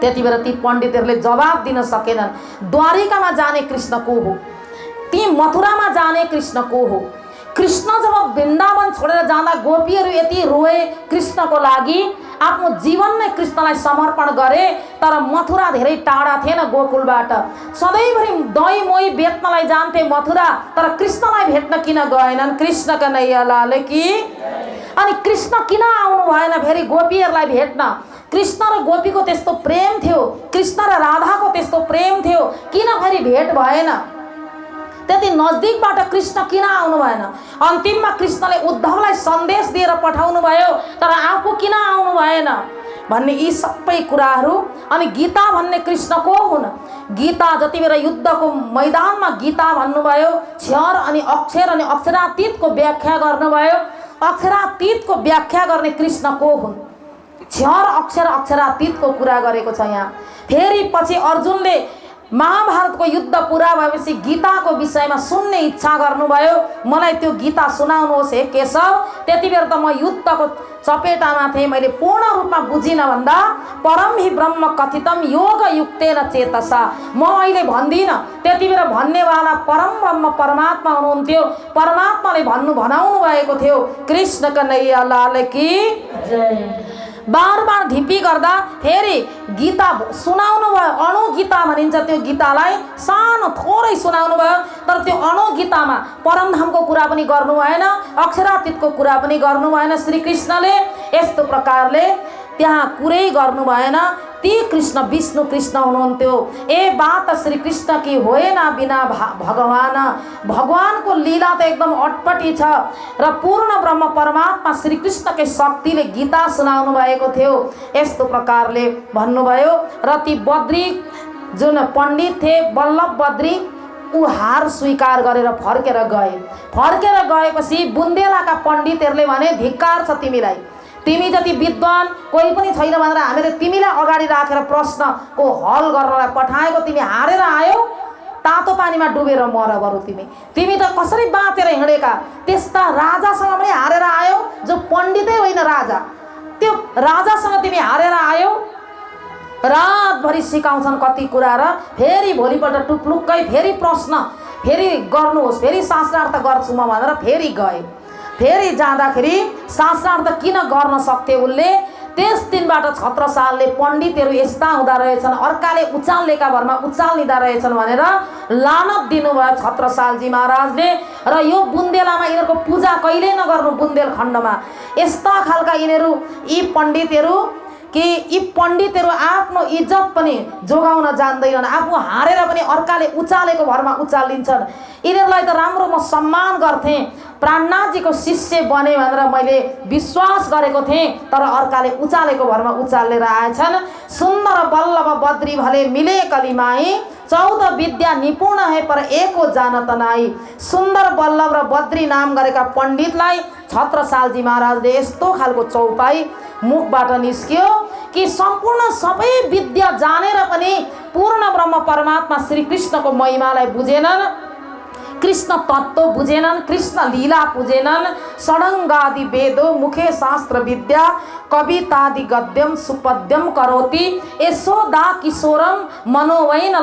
B: त्यति बेला ती पण्डितहरूले जवाब दिन सकेनन्। द्वारिकामा जाने कृष्ण को हो, ती मथुरामा जाने कृष्ण को हो। कृष्ण जब वृन्दावन छोडेर जाँदा गोपीहरू यति रोए कृष्णको लागि, आफ्नो जीवन नै कृष्णलाई समर्पण गरे। तर मथुरा धेरै टाढा थिएन गोकुलबाट। सधैँभरि दही मोही बेच्नलाई जान्थे मथुरा, तर कृष्णलाई भेट्न किन गएनन्? कृष्ण कन्हैया लाल की। अनि कृष्ण किन आउनु भएन फेरि गोपीहरूलाई भेट्न? कृष्ण र गोपीको त्यस्तो प्रेम थियो, कृष्ण र राधाको त्यस्तो प्रेम थियो, किन फेरि भेट भएन? त्यति नजदिकबाट कृष्ण किन आउनु भएन? अन्तिममा कृष्णले उद्धवलाई सन्देश दिएर पठाउनु भयो, तर आफू किन आउनु भएन भन्ने यी सबै कुराहरू। अनि गीता भन्ने कृष्ण को हुन्? गीता जति बेला युद्धको मैदानमा गीता भन्नुभयो, क्षर अनि अक्षर अनि अक्षरातीतको व्याख्या गर्नुभयो। अक्षरातीतको व्याख्या गर्ने कृष्ण को हुन्? क्षर अक्षर अक्षरातीतको कुरा गरेको छ यहाँ। फेरि पछि अर्जुनले महाभारतको युद्ध पुरा भएपछि गीताको विषयमा सुन्ने इच्छा गर्नुभयो। मलाई त्यो गीता सुनाउनुहोस् हे केशव। त्यति बेला त म युद्धको चपेटामा थिएँ, मैले पूर्ण रूपमा बुझिनँ भन्दा परम हि ब्रह्म कथितम योग युक्तेन चेतसा, म अहिले भन्दिनँ। त्यति बेला भन्नेवाला परम ब्रह्म परमात्मा हुनुहुन्थ्यो। परमात्माले भनाउनु भएको थियो कृष्ण कन्हैया लाल की जय। बार बार ढिपी गर्दा फेरि गीता सुनाउनु भयो। अणु गीता भनिन्छ त्यो गीतालाई, सानो थोरै सुनाउनु भयो। तर त्यो अणु गीतामा परमधामको कुरा पनि गर्नु भएन, अक्षरातीतको कुरा पनि गर्नु भएन। श्रीकृष्णले यस्तो प्रकारले त्यहाँ कुरै गर्नु भएन। ती कृष्ण विष्णु कृष्ण हुनुहुन्थ्यो। ए बात श्री कृष्ण की होएन बिना भगवान। भगवानको लीला त एकदम अटपटी छ र पूर्ण ब्रह्म परमात्मा श्री कृष्णकै शक्तिले गीता सुनाउनु भएको थियो। यस्तो प्रकारले भन्नुभयो। र ती बद्री जुन पण्डित थिए बल्लभ बद्री, ऊ हार स्वीकार गरेर फर्केर गए। फर्केर गएपछि बुन्देलाका पण्डितहरूले भने धिक्कार छ तिमीलाई, तिमी जति विद्वान कोही पनि छैन भनेर हामीले तिमीलाई अगाडि राखेर प्रश्नको हल गर्नलाई पठाएको, तिमी हारेर आयौ, तातो पानीमा डुबेर मर बरु। तिमी त कसरी बाँचेर हिँडेका? त्यस्ता राजासँग पनि हारेर आयौ जो पण्डितै होइन राजा, त्यो राजासँग तिमी हारेर आयौ। रातभरि सिकाउँछन् कति कुरा र फेरि भोलिपल्ट टुप्लुक्कै फेरि प्रश्न फेरि गर्नुहोस्, फेरि शास्त्रार्थ गर्छु म भनेर फेरि गए। फेरि जाँदाखेरि शास्त्रार्थ किन गर्न सक्थे उनले? त्यस दिन दिनबाट छत्रसालले पण्डितहरू यस्ता हुँदा रहेछन्, अर्काले उचाल्नेका भरमा उचाल्निँदा रहेछन् भनेर लानत दिनुभयो छत्रसालजी महाराजले। र यो बुन्देलामा यिनीहरूको पूजा कहिल्यै नगर्नु, बुन्देलखण्डमा यस्ता खालका यिनीहरू यी पण्डितहरू कि यी पण्डितहरू आफ्नो इज्जत पनि जोगाउन जान्दैनन्, आफू हारेर पनि अर्काले उचालेको भरमा उचालिन्छन्। यिनीहरूलाई त राम्रो म सम्मान गर्थेँ, प्राणनाथजीको शिष्य बने भनेर मैले विश्वास गरेको थिएँ, तर अर्काले उचालेको भरमा उचालेर आएछन्। सुन्दर बल्लभ बद्री भले मिले कलिमाई, 14 विद्या निपुण है पर एको जानत नाई। सुन्दर बल्लभ र बद्री नाम गरेका पण्डितलाई छत्रसालजी महाराजले यस्तो खालको चौपाई मुखबाट निस्क्यो कि सम्पूर्ण सबै विद्या जानेर पनि पूर्ण ब्रह्म परमात्मा श्री कृष्णको महिमालाई बुझेनन्, कृष्ण तत्त्व बुझेनन्, कृष्ण लीला बुझेनन्। षडङ्गादि वेदो मुखे शास्त्र विद्या, कवितादि गद्यम सुपद्यम करोति, यशोदा किशोरम मनोवैन